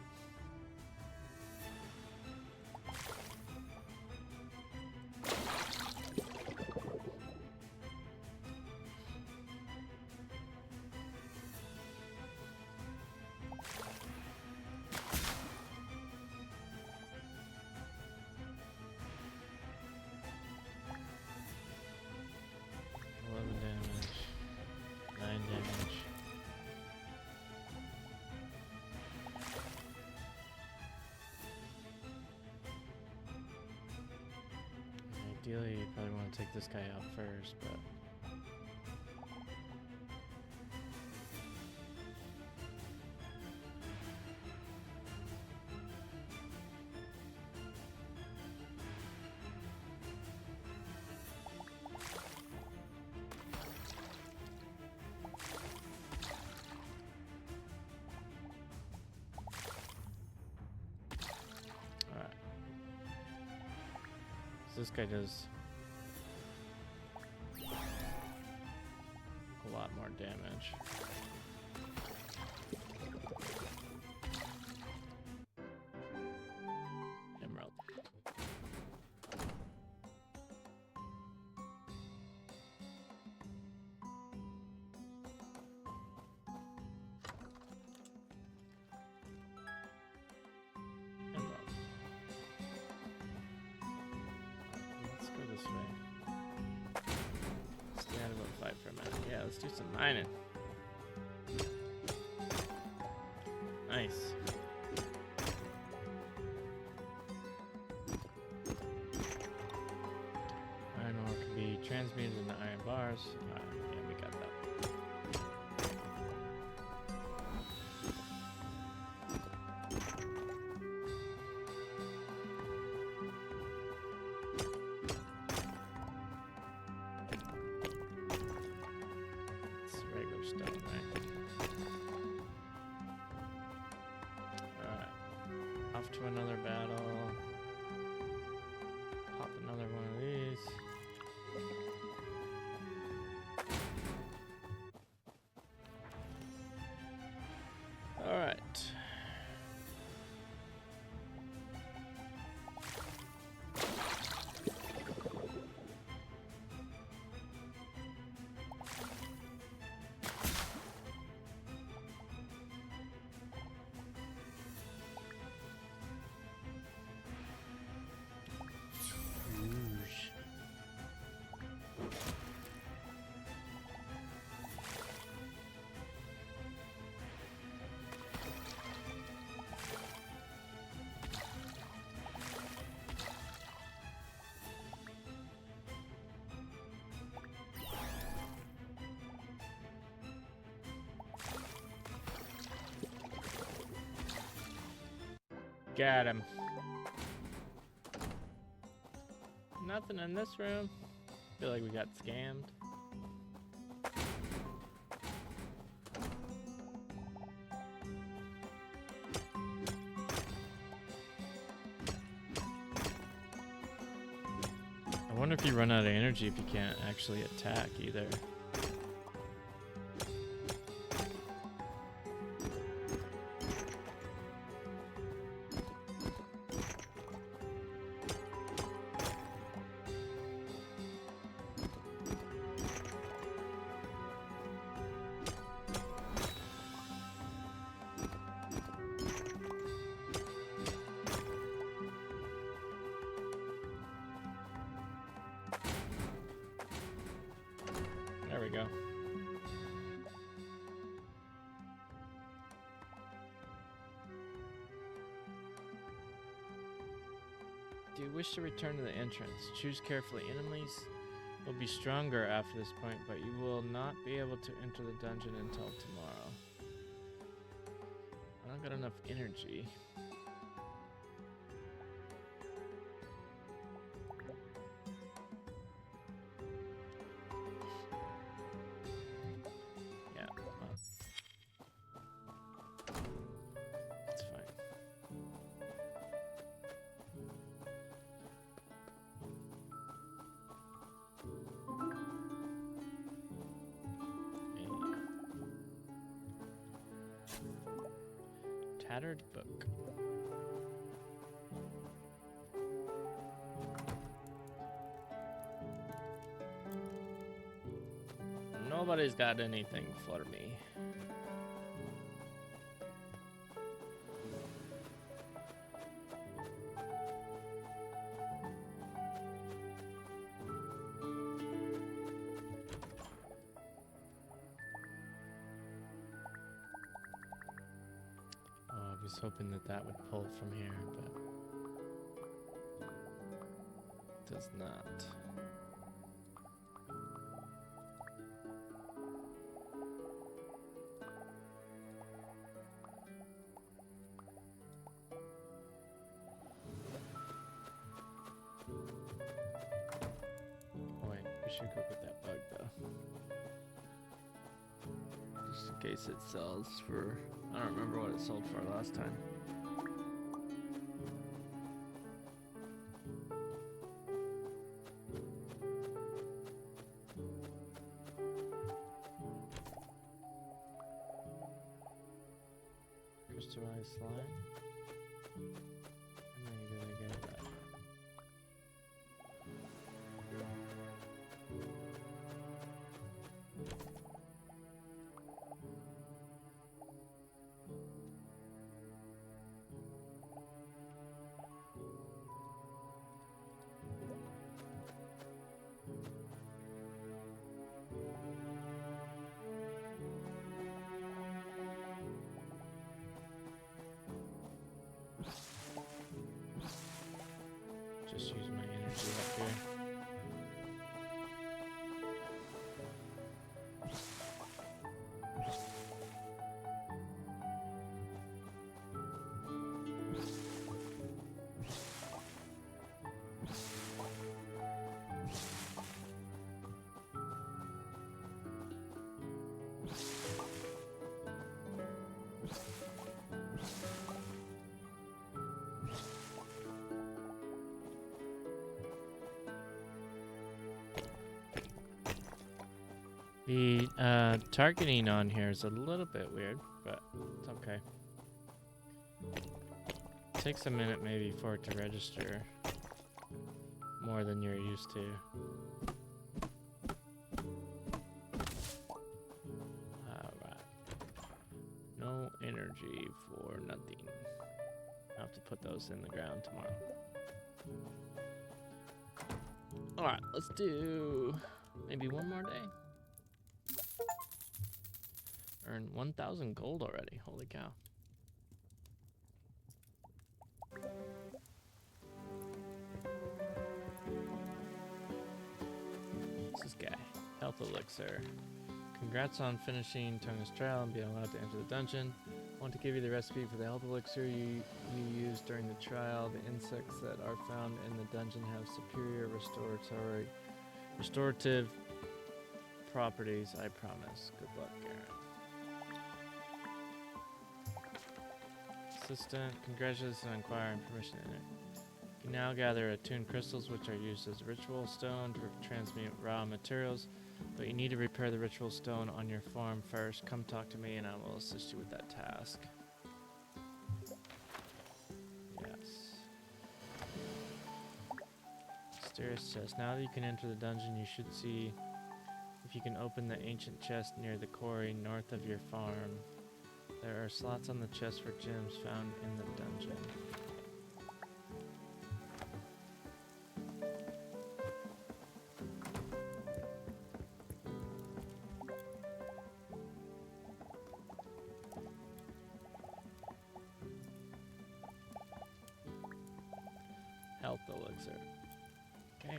Ideally, you probably want to take this guy out first, but... Alright. So this guy does... a lot more damage. Emerald. Emerald. Let's go this way. Stay out of a fight for a minute. Yeah, let's do some mining. Nice. Iron ore can be transmuted into iron bars. Yeah, we got that. It's regular stone, right? Alright. Off to another battle. Pop another one of these. Alright. Rouge. Got him. Nothing in this room. Feel like we got scammed. I wonder if you run out of energy if you can't actually attack either. There we go. Do you wish to return to the entrance? Choose carefully. Enemies will be stronger after this point, but you will not be able to enter the dungeon until tomorrow. I don't got enough energy. Tattered book. Nobody's got anything for me. I was hoping that that would pull from here, but it does not. Oh wait, we should go get that bug though. Just in case it sells for, I don't remember what it sold for last time. Crystallized slime. How many did I get of that? Just use my energy up here. The targeting on here is a little bit weird, but it's okay. It takes a minute maybe for it to register more than you're used to. Alright. No energy for nothing. I'll have to put those in the ground tomorrow. Alright, let's do maybe one more day. Earned 1,000 gold already. Holy cow. What's this guy? Health elixir. Congrats on finishing Tonga's trial and being allowed to enter the dungeon. I want to give you the recipe for the health elixir you used during the trial. The insects that are found in the dungeon have superior restorative properties, I promise. Good luck, Garrett. Assistant, congratulations on acquiring permission in it. You can now gather attuned crystals, which are used as ritual stone to transmute raw materials, but you need to repair the ritual stone on your farm first. Come talk to me and I will assist you with that task. Yes. Mysterious chest. Now that you can enter the dungeon, you should see if you can open the ancient chest near the quarry north of your farm. There are slots on the chest for gems found in the dungeon. Health elixir. Okay.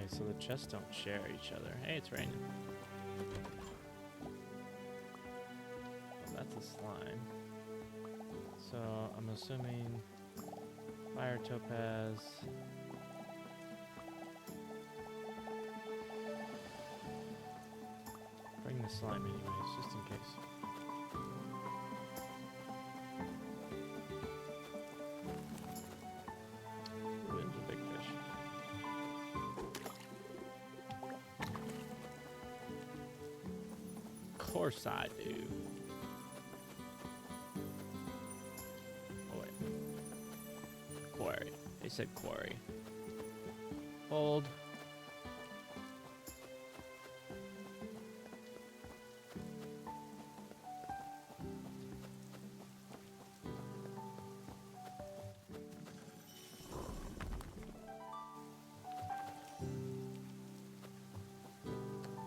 So the chests don't share each other. Hey, it's raining. That's a slime. So I'm assuming fire topaz. Bring the slime anyways, just in case. course I do. Oh wait. Quarry. They said quarry. Hold.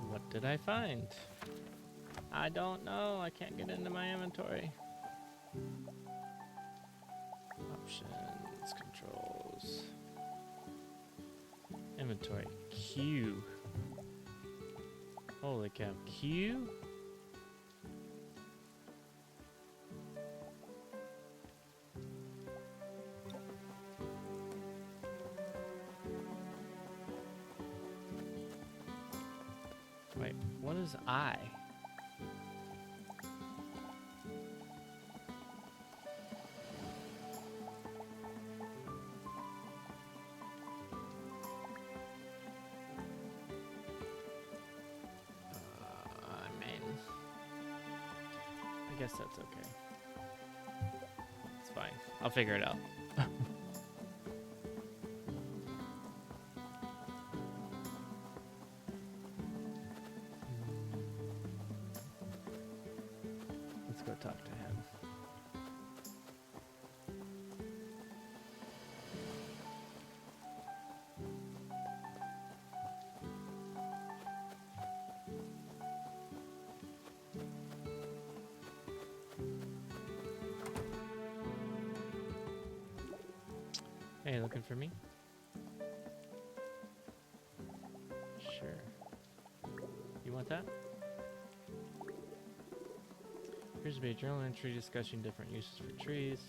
What did I find? I don't know. I can't get into my inventory. Options, controls. Inventory. Q. Holy cow. Q? Wait, what is I? I guess that's okay. It's fine. I'll figure it out. Let's go talk to him. Hey, looking for me? Sure. You want that? Appears to be a journal entry discussing different uses for trees.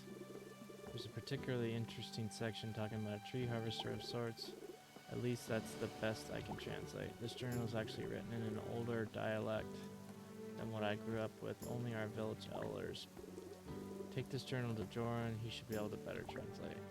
There's a particularly interesting section talking about a tree harvester of sorts. At least that's the best I can translate. This journal is actually written in an older dialect than what I grew up with. Only our village elders. Take this journal to Joran. He should be able to better translate.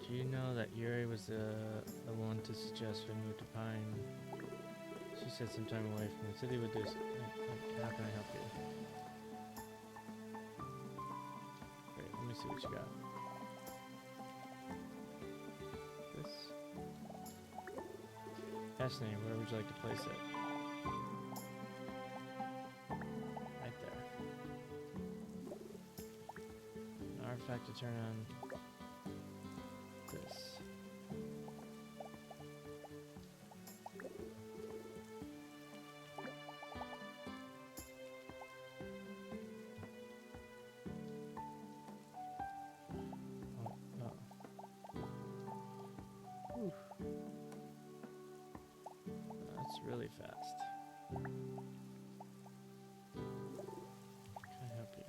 Do you know that Yuri was the one to suggest we move to Pine? She said some time away from the city would do. How can I help you? Great, let me see what you got. This? Fascinating. Where would you like to place it? Right there. An artifact to turn on. This. Oh, no. Oof. That's really fast. Can I help you?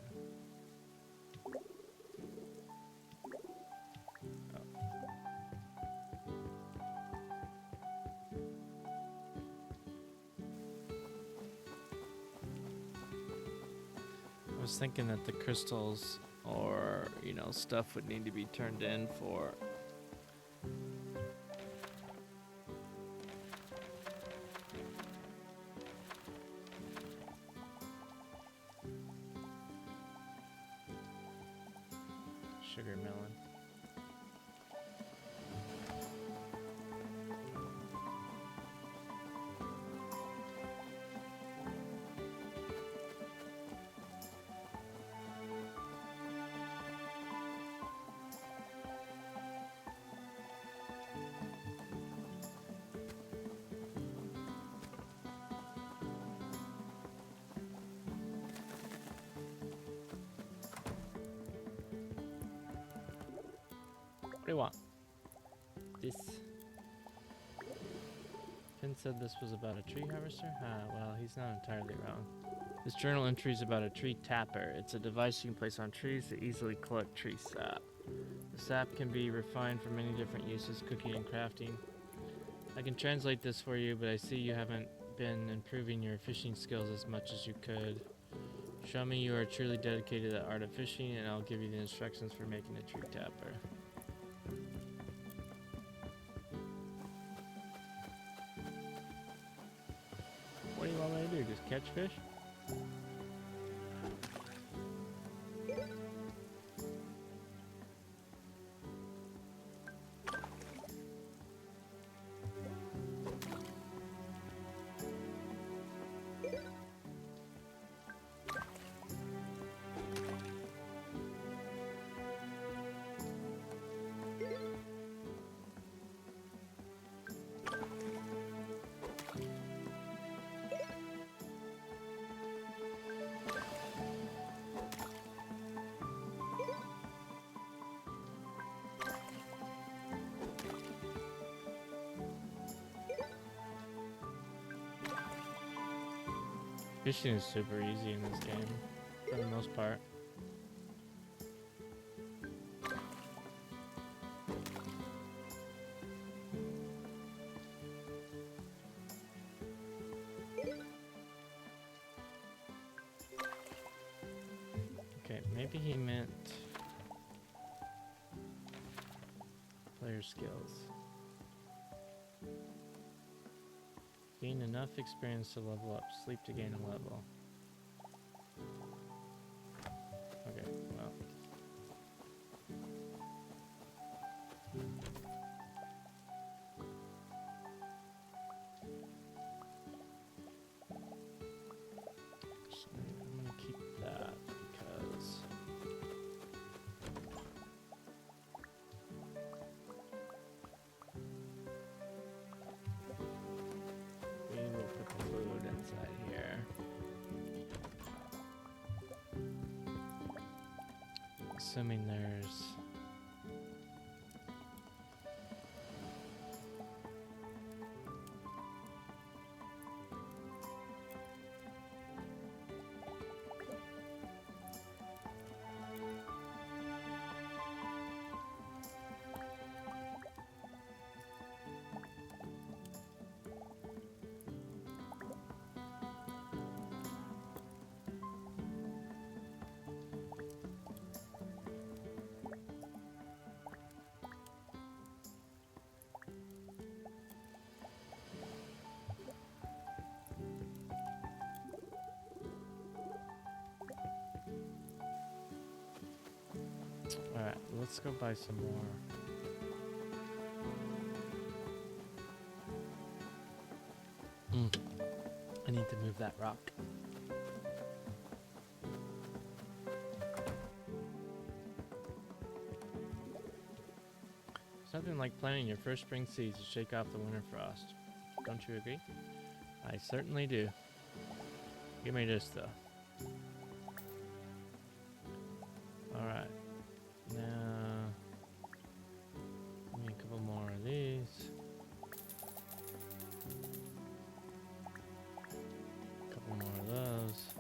I was thinking that the crystals or, you know, stuff would need to be turned in for sugar melon. What do you want? This. Finn said this was about a tree harvester? Well, he's not entirely wrong. This journal entry is about a tree tapper. It's a device you can place on trees to easily collect tree sap. The sap can be refined for many different uses, cooking and crafting. I can translate this for you, but I see you haven't been improving your fishing skills as much as you could. Show me you are truly dedicated to the art of fishing, and I'll give you the instructions for making a tree tapper. What do you want me to do? Just catch fish? Fishing is super easy in this game, for the most part. Okay, maybe he meant player skills. Gain enough experience to level up. Sleep to gain a level. Okay, well. I'm gonna keep that because we will put the food inside here. Assuming there's alright, let's go buy some more. I need to move that rock. Something like planting your first spring seeds to shake off the winter frost. Don't you agree? I certainly do. Give me this though. Alright. Now, give me a couple more of these. A couple more of those.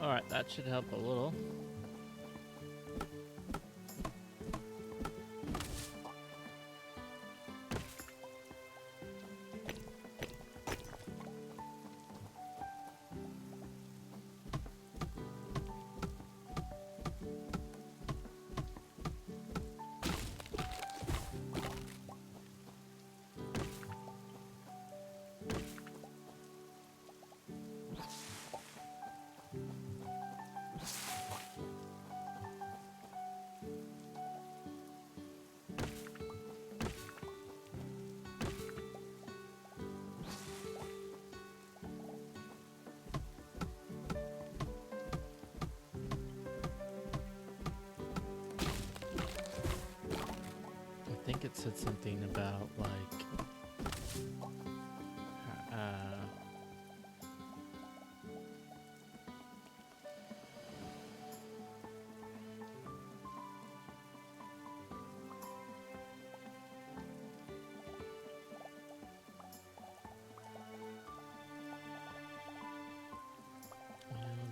Alright, that should help a little. think it said something about like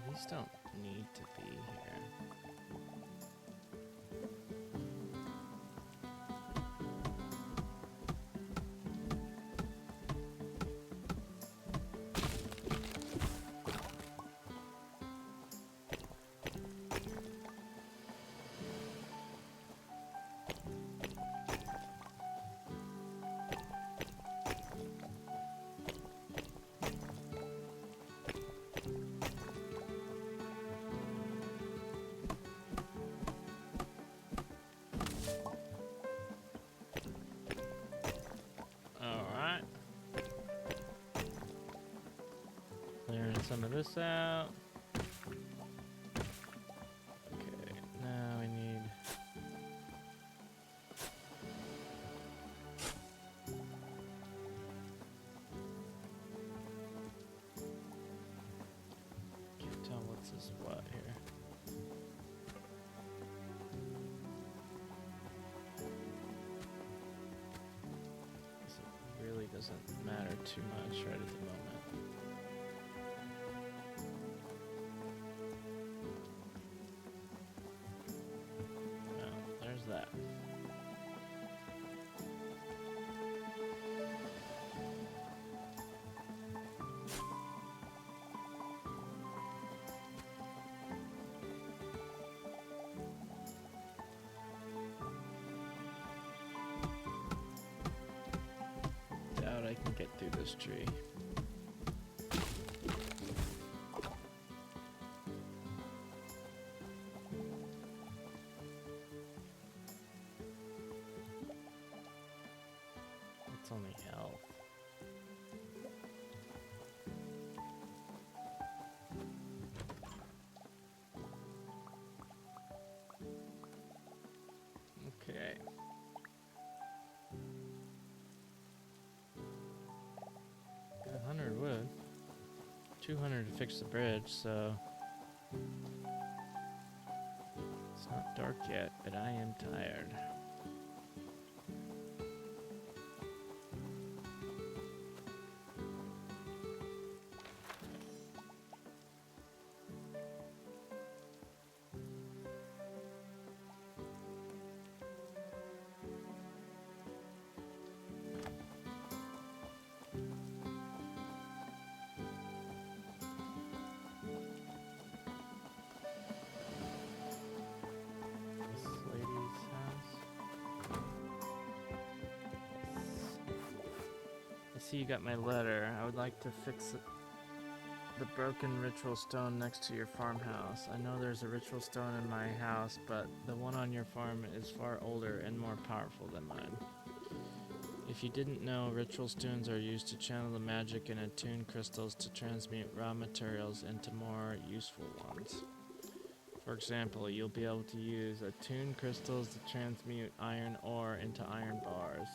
these don't need to be here. Clearing some of this out. Okay, now we need... Can't tell what's this what here. This really doesn't matter too much right at the moment. That. Doubt I can get through this tree. Only health. Okay. Got 100 wood. 200 to fix the bridge, so it's not dark yet, but I am tired. See, you got my letter. I would like to fix the broken ritual stone next to your farmhouse. I know there's a ritual stone in my house, but the one on your farm is far older and more powerful than mine. If you didn't know, ritual stones are used to channel the magic and attune crystals to transmute raw materials into more useful ones. For example, you'll be able to use attuned crystals to transmute iron ore into iron bars.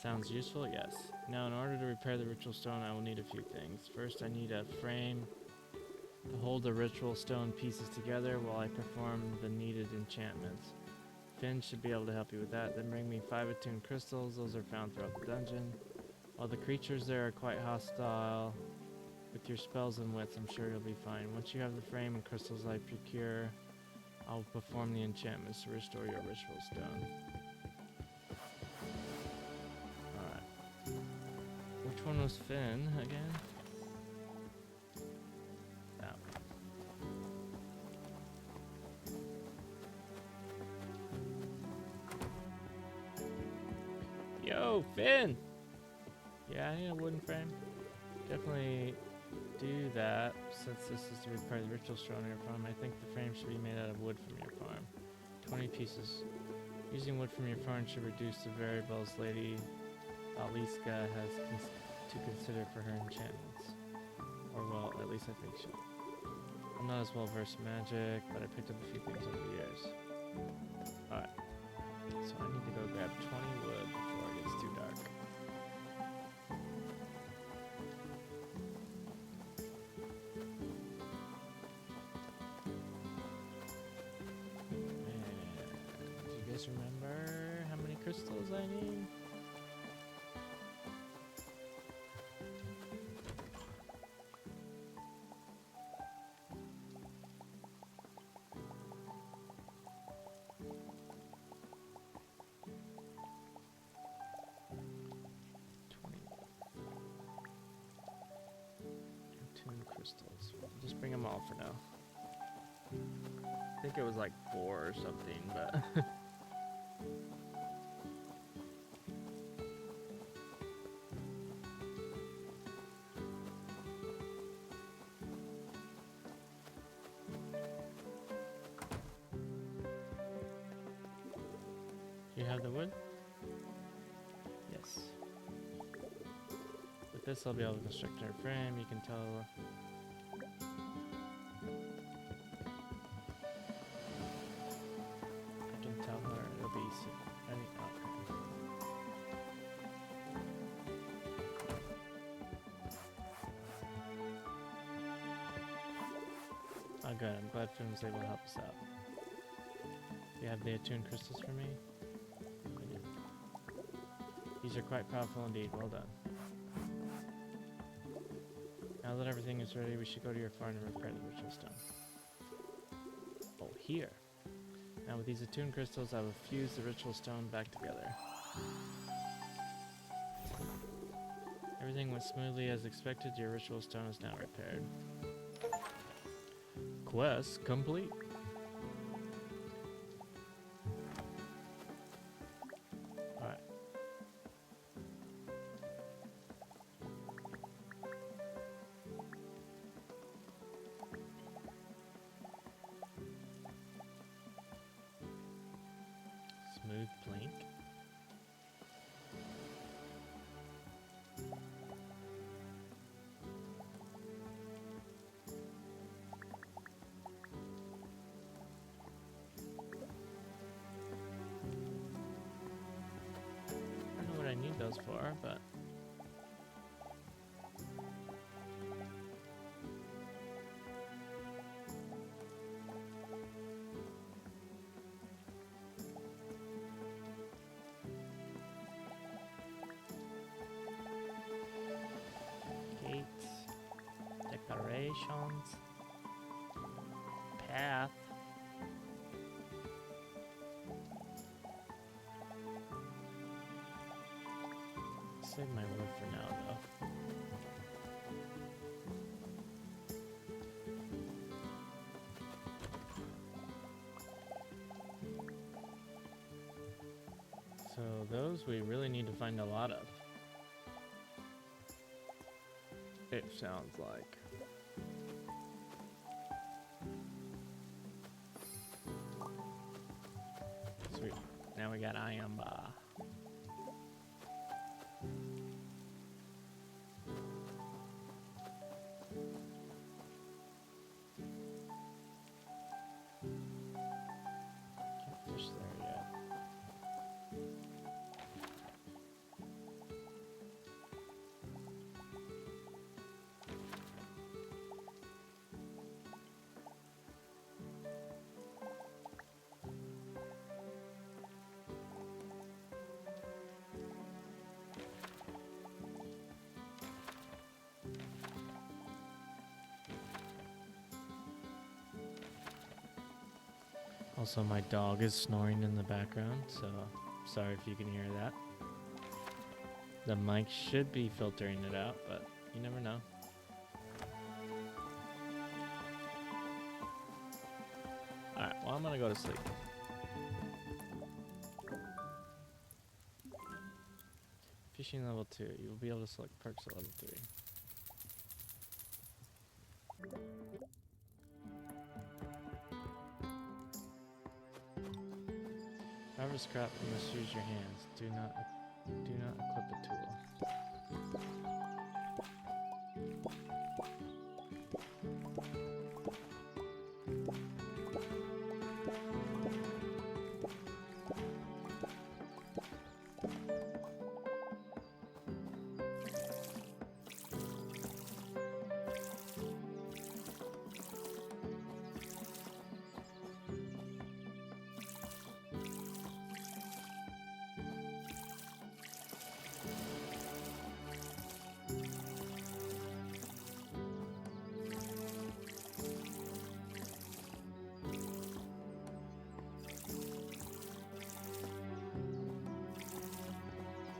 Sounds useful? Yes. Now, in order to repair the ritual stone, I will need a few things. First, I need a frame to hold the ritual stone pieces together while I perform the needed enchantments. Finn should be able to help you with that. Then bring me 5 attuned crystals. Those are found throughout the dungeon. While the creatures there are quite hostile, with your spells and wits, I'm sure you'll be fine. Once you have the frame and crystals I procure, I'll perform the enchantments to restore your ritual stone. Which one was Finn again? That one. Yo, Finn! Yeah, I need a wooden frame. Definitely do that, since this is to repair the ritual stone on your farm. I think the frame should be made out of wood from your farm. 20 pieces. Using wood from your farm should reduce the variables Lady Aliska has to consider for her enchantments. Or, well, at least I think so. I'm not as well versed in magic, but I picked up a few things over the years. Alright. So I need to go grab 20 wood. crystals I need. Crystals. Just bring them all for now. I think it was like 4 or something, but you have the wood? Yes. With this I'll be able to construct our frame. You can tell oh good, I'm glad Finn was able to help us out. You have the attuned crystals for me? I do. These are quite powerful indeed, well done. Now that everything is ready, we should go to your farm and repair the ritual stone. Oh, here. Now with these attuned crystals, I will fuse the ritual stone back together. Everything went smoothly as expected. Your ritual stone is now repaired. Quest complete. Alright. Smooth plank. I need those for, but gates, decorations, path. Save my wood for now, though. So those we really need to find a lot of. It sounds like. Sweet. Now we got Iamba. Also, my dog is snoring in the background, so sorry if you can hear that. The mic should be filtering it out, but you never know. Alright, well, I'm gonna go to sleep. Fishing level 2. You will be able to select perks at level 3. Harvest crop, you must use your hands. Do not equip a tool.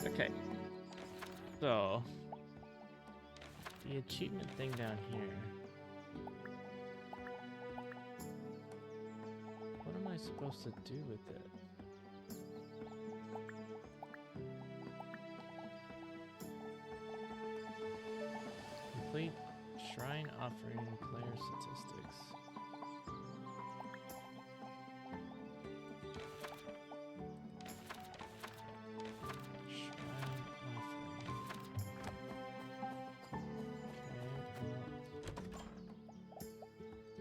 Okay. So, the achievement thing down here. What am I supposed to do with it? Complete shrine offering player statistics. Shrine offering.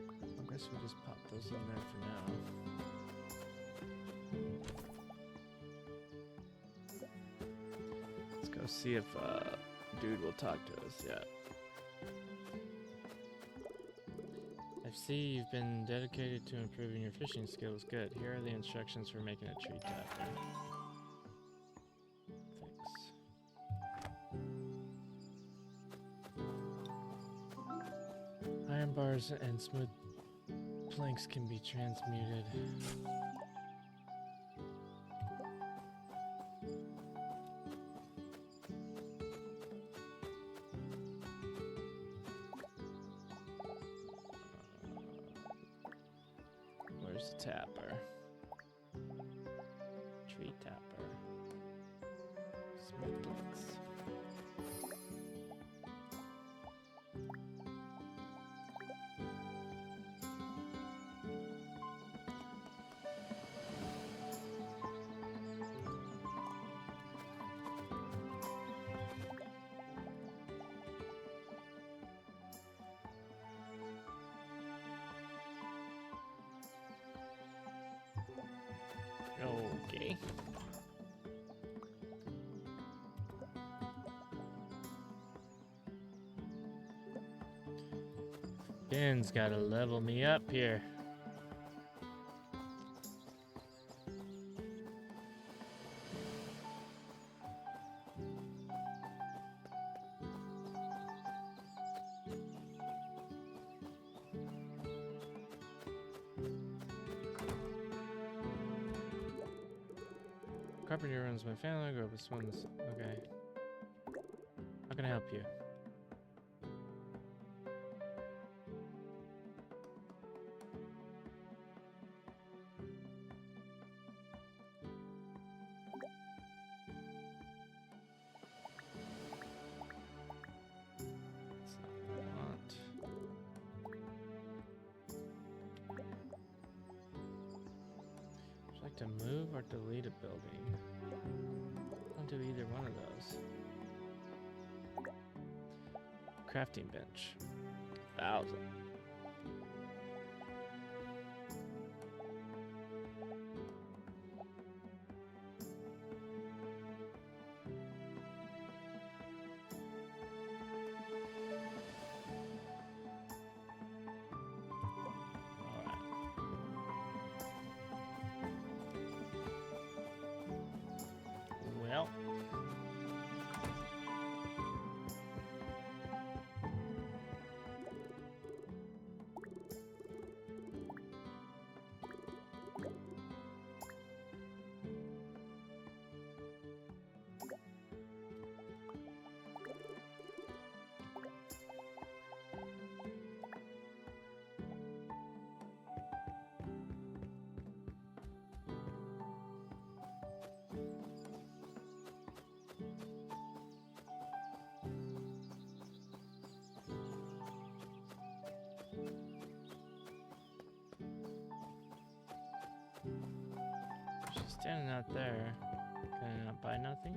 Okay, well, I guess we just pop those in there for now. Let's go see if dude will talk to us. Yeah. I see you've been dedicated to improving your fishing skills. Good. Here are the instructions for making a tree tapper. Thanks. Iron bars and smooth planks can be transmuted. Where's the tapper? Tree tapper. Smooth planks. Okay. Ben's gotta level me up here. Carpenter runs my family group. This one's okay. How can I help you? That's not what I want. Would you like to move or delete a building? I'll do either one of those. Crafting bench. 1,000. Alright. Well. She's standing out there. Can I not buy nothing?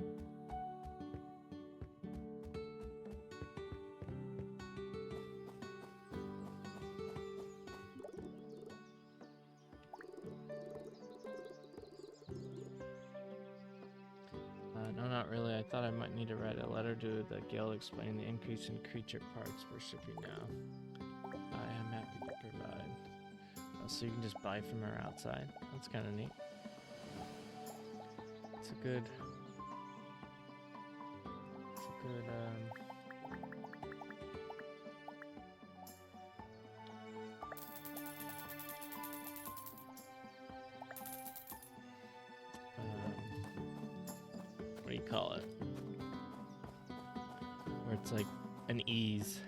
No, not really. I thought I might need to write a letter to the guild explaining the increase in creature parts we're shipping now. I am happy to provide. Oh, so you can just buy from her outside? That's kind of neat. It's a good... what do you call it. Where it's like an ease.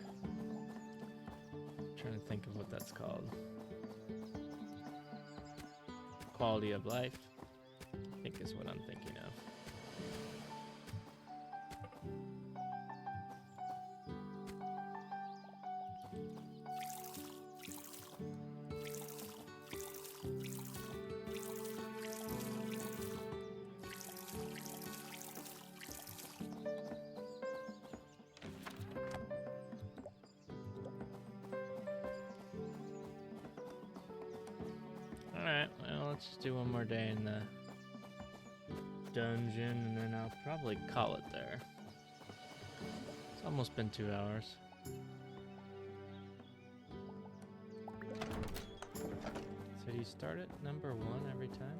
I'm trying to think of what that's called. Quality of life, I think is what I'm thinking of. Alright, well, let's just do one more day in the dungeon, and then I'll probably call it there. It's almost been 2 hours. So do you start at number 1 every time?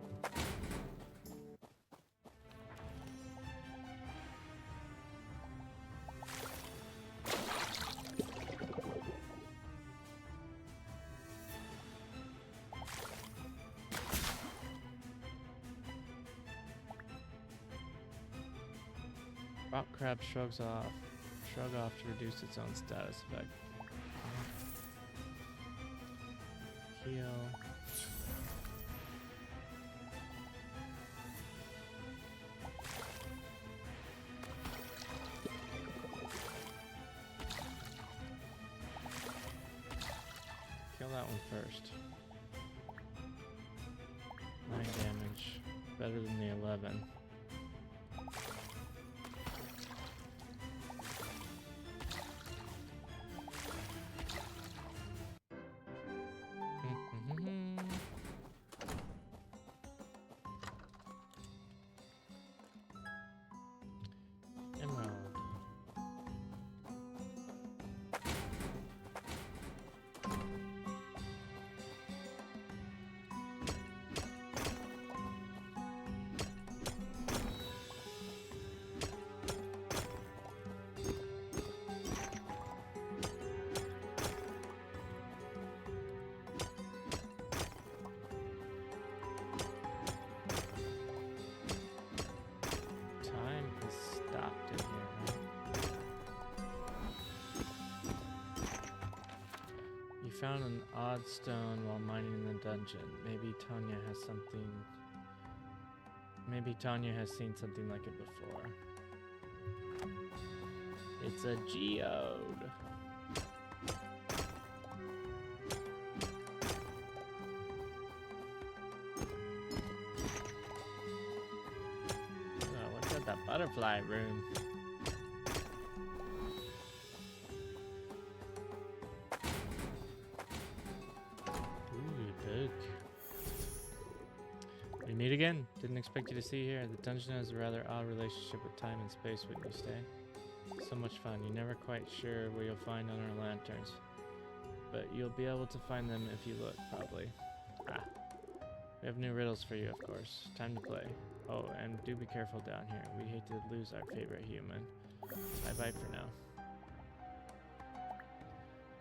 Rock crab shrug off to reduce its own status effect. Heal. Kill that one first. 9 damage. Better than the 11. Found an odd stone while mining in the dungeon. Maybe Tanya has something. Maybe Tanya has seen something like it before. It's a geode. Oh, look at that butterfly room. We meet again. Didn't expect you to see you here. The dungeon has a rather odd relationship with time and space when you stay. So much fun. You're never quite sure where you'll find on our lanterns. But you'll be able to find them if you look, probably. Ah. We have new riddles for you, of course. Time to play. Oh, and do be careful down here. We hate to lose our favorite human. Bye-bye for now.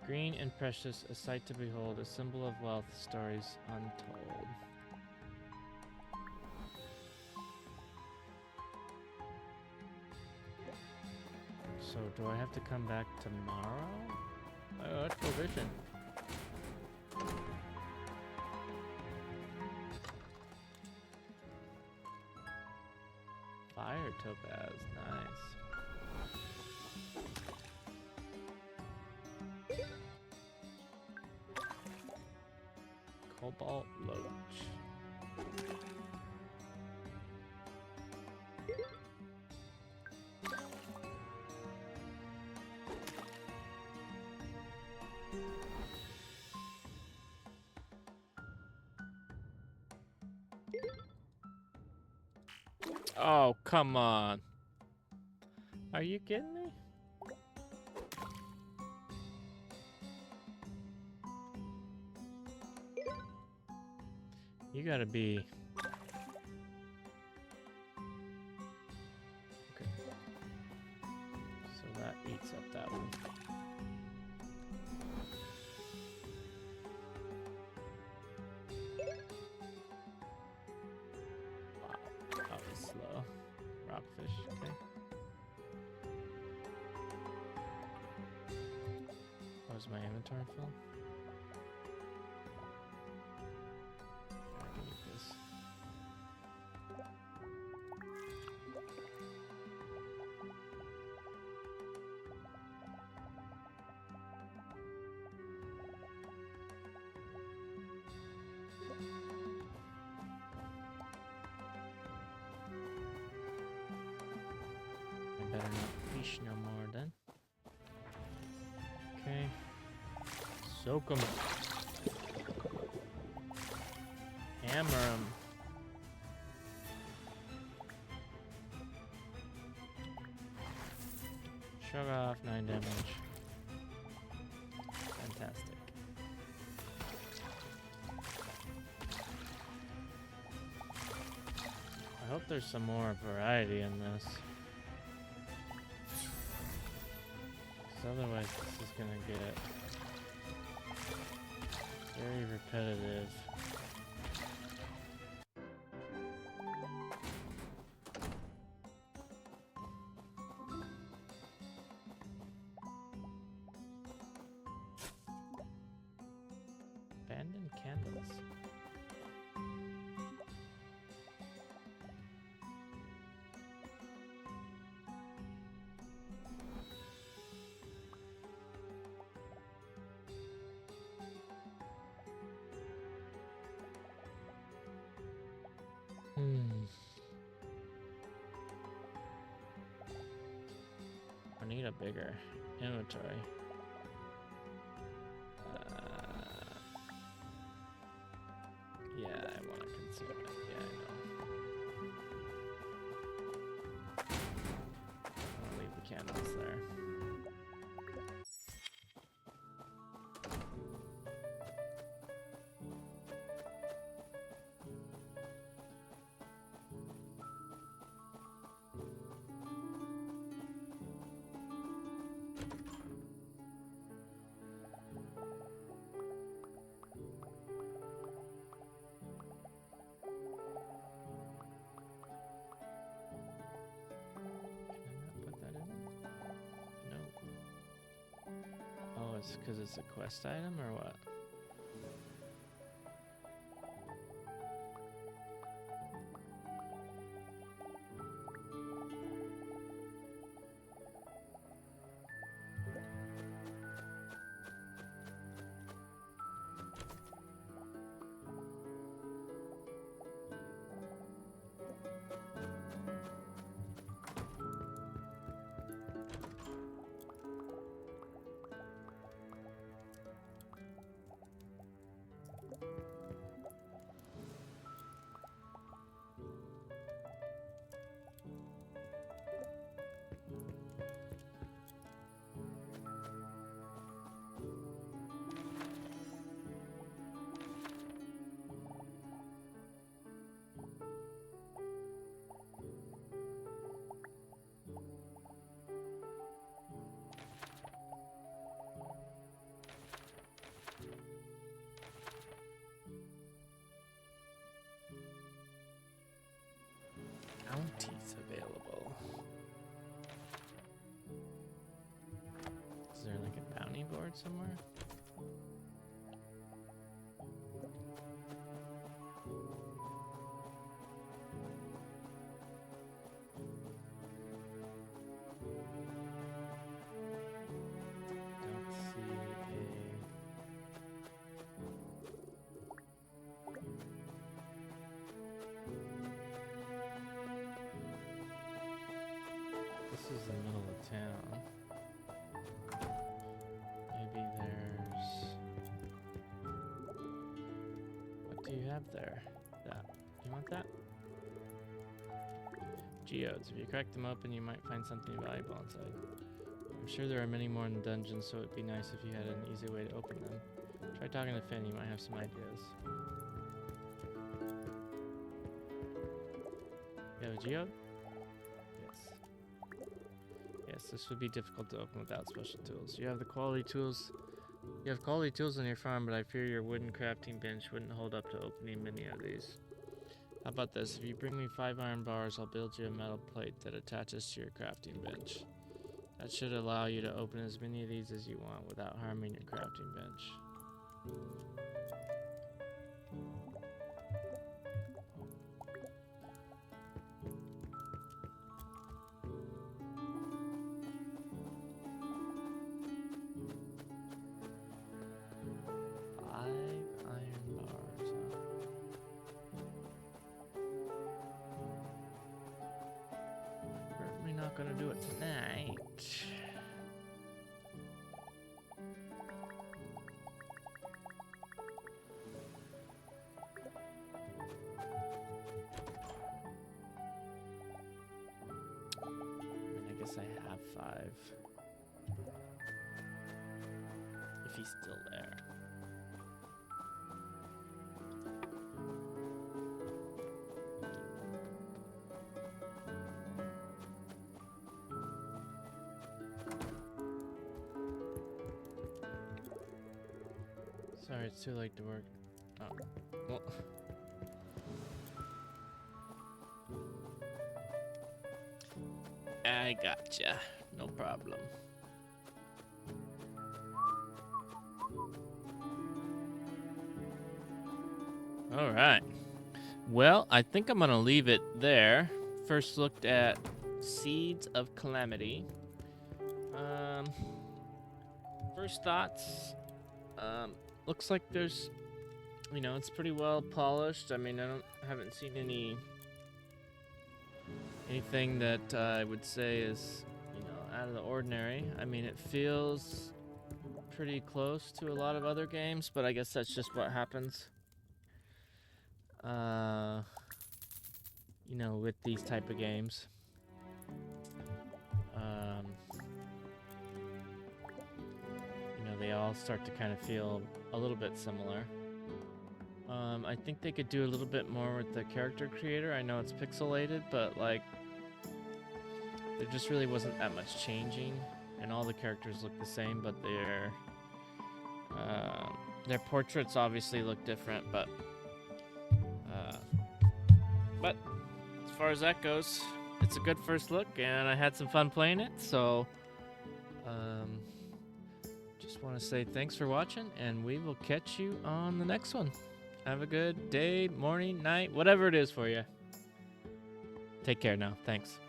Green and precious, a sight to behold, a symbol of wealth, stories untold. So, do I have to come back tomorrow? Oh, let's go fishing. Fire topaz, nice. Cobalt loach. Oh, come on. Are you kidding me? You gotta be... Okay. So that eats up that one. Wow, that was slow. Rockfish, okay. Was my inventory full? I need this. I better not fish no more then. Okay. Soak 'em. Hammer 'em. Shrug off, 9 damage. Fantastic. I hope there's some more variety in this. 'Cause otherwise this is gonna get very repetitive. Abandoned candles. I need a bigger inventory. Yeah, I want to consume it. Yeah, I know. I'll leave the candles there. It's because it's a quest item or what? Bounties available. Is there like a bounty board somewhere? This is the middle of town. Maybe there's... What do you have there? That. You want that? Geodes. If you crack them open, you might find something valuable inside. I'm sure there are many more in the dungeon, so it'd be nice if you had an easy way to open them. Try talking to Finn, you might have some ideas. You have a geode? Yes, this would be difficult to open without special tools. You have quality tools on your farm, but I fear your wooden crafting bench wouldn't hold up to opening many of these. How about this? If you bring me 5 iron bars, I'll build you a metal plate that attaches to your crafting bench. That should allow you to open as many of these as you want without harming your crafting bench. Not gonna do it tonight. I guess I have 5. If he's still there. Sorry, it's too late to work. Oh, well. I gotcha. No problem. All right. Well, I think I'm gonna leave it there. First looked at Seeds of Calamity. First thoughts. Looks like there's, you know, it's pretty well polished. I mean, haven't seen anything that I would say is, you know, out of the ordinary. I mean, it feels pretty close to a lot of other games, but I guess that's just what happens. You know, with these type of games. You know, they all start to kind of feel a little bit similar. I think they could do a little bit more with the character creator. I know it's pixelated, but like, there just really wasn't that much changing, and all the characters look the same, but their portraits obviously look different, but as far as that goes, it's a good first look, and I had some fun playing it, so just want to say thanks for watching, and we will catch you on the next one. Have a good day, morning, night, whatever it is for you. Take care now. Thanks.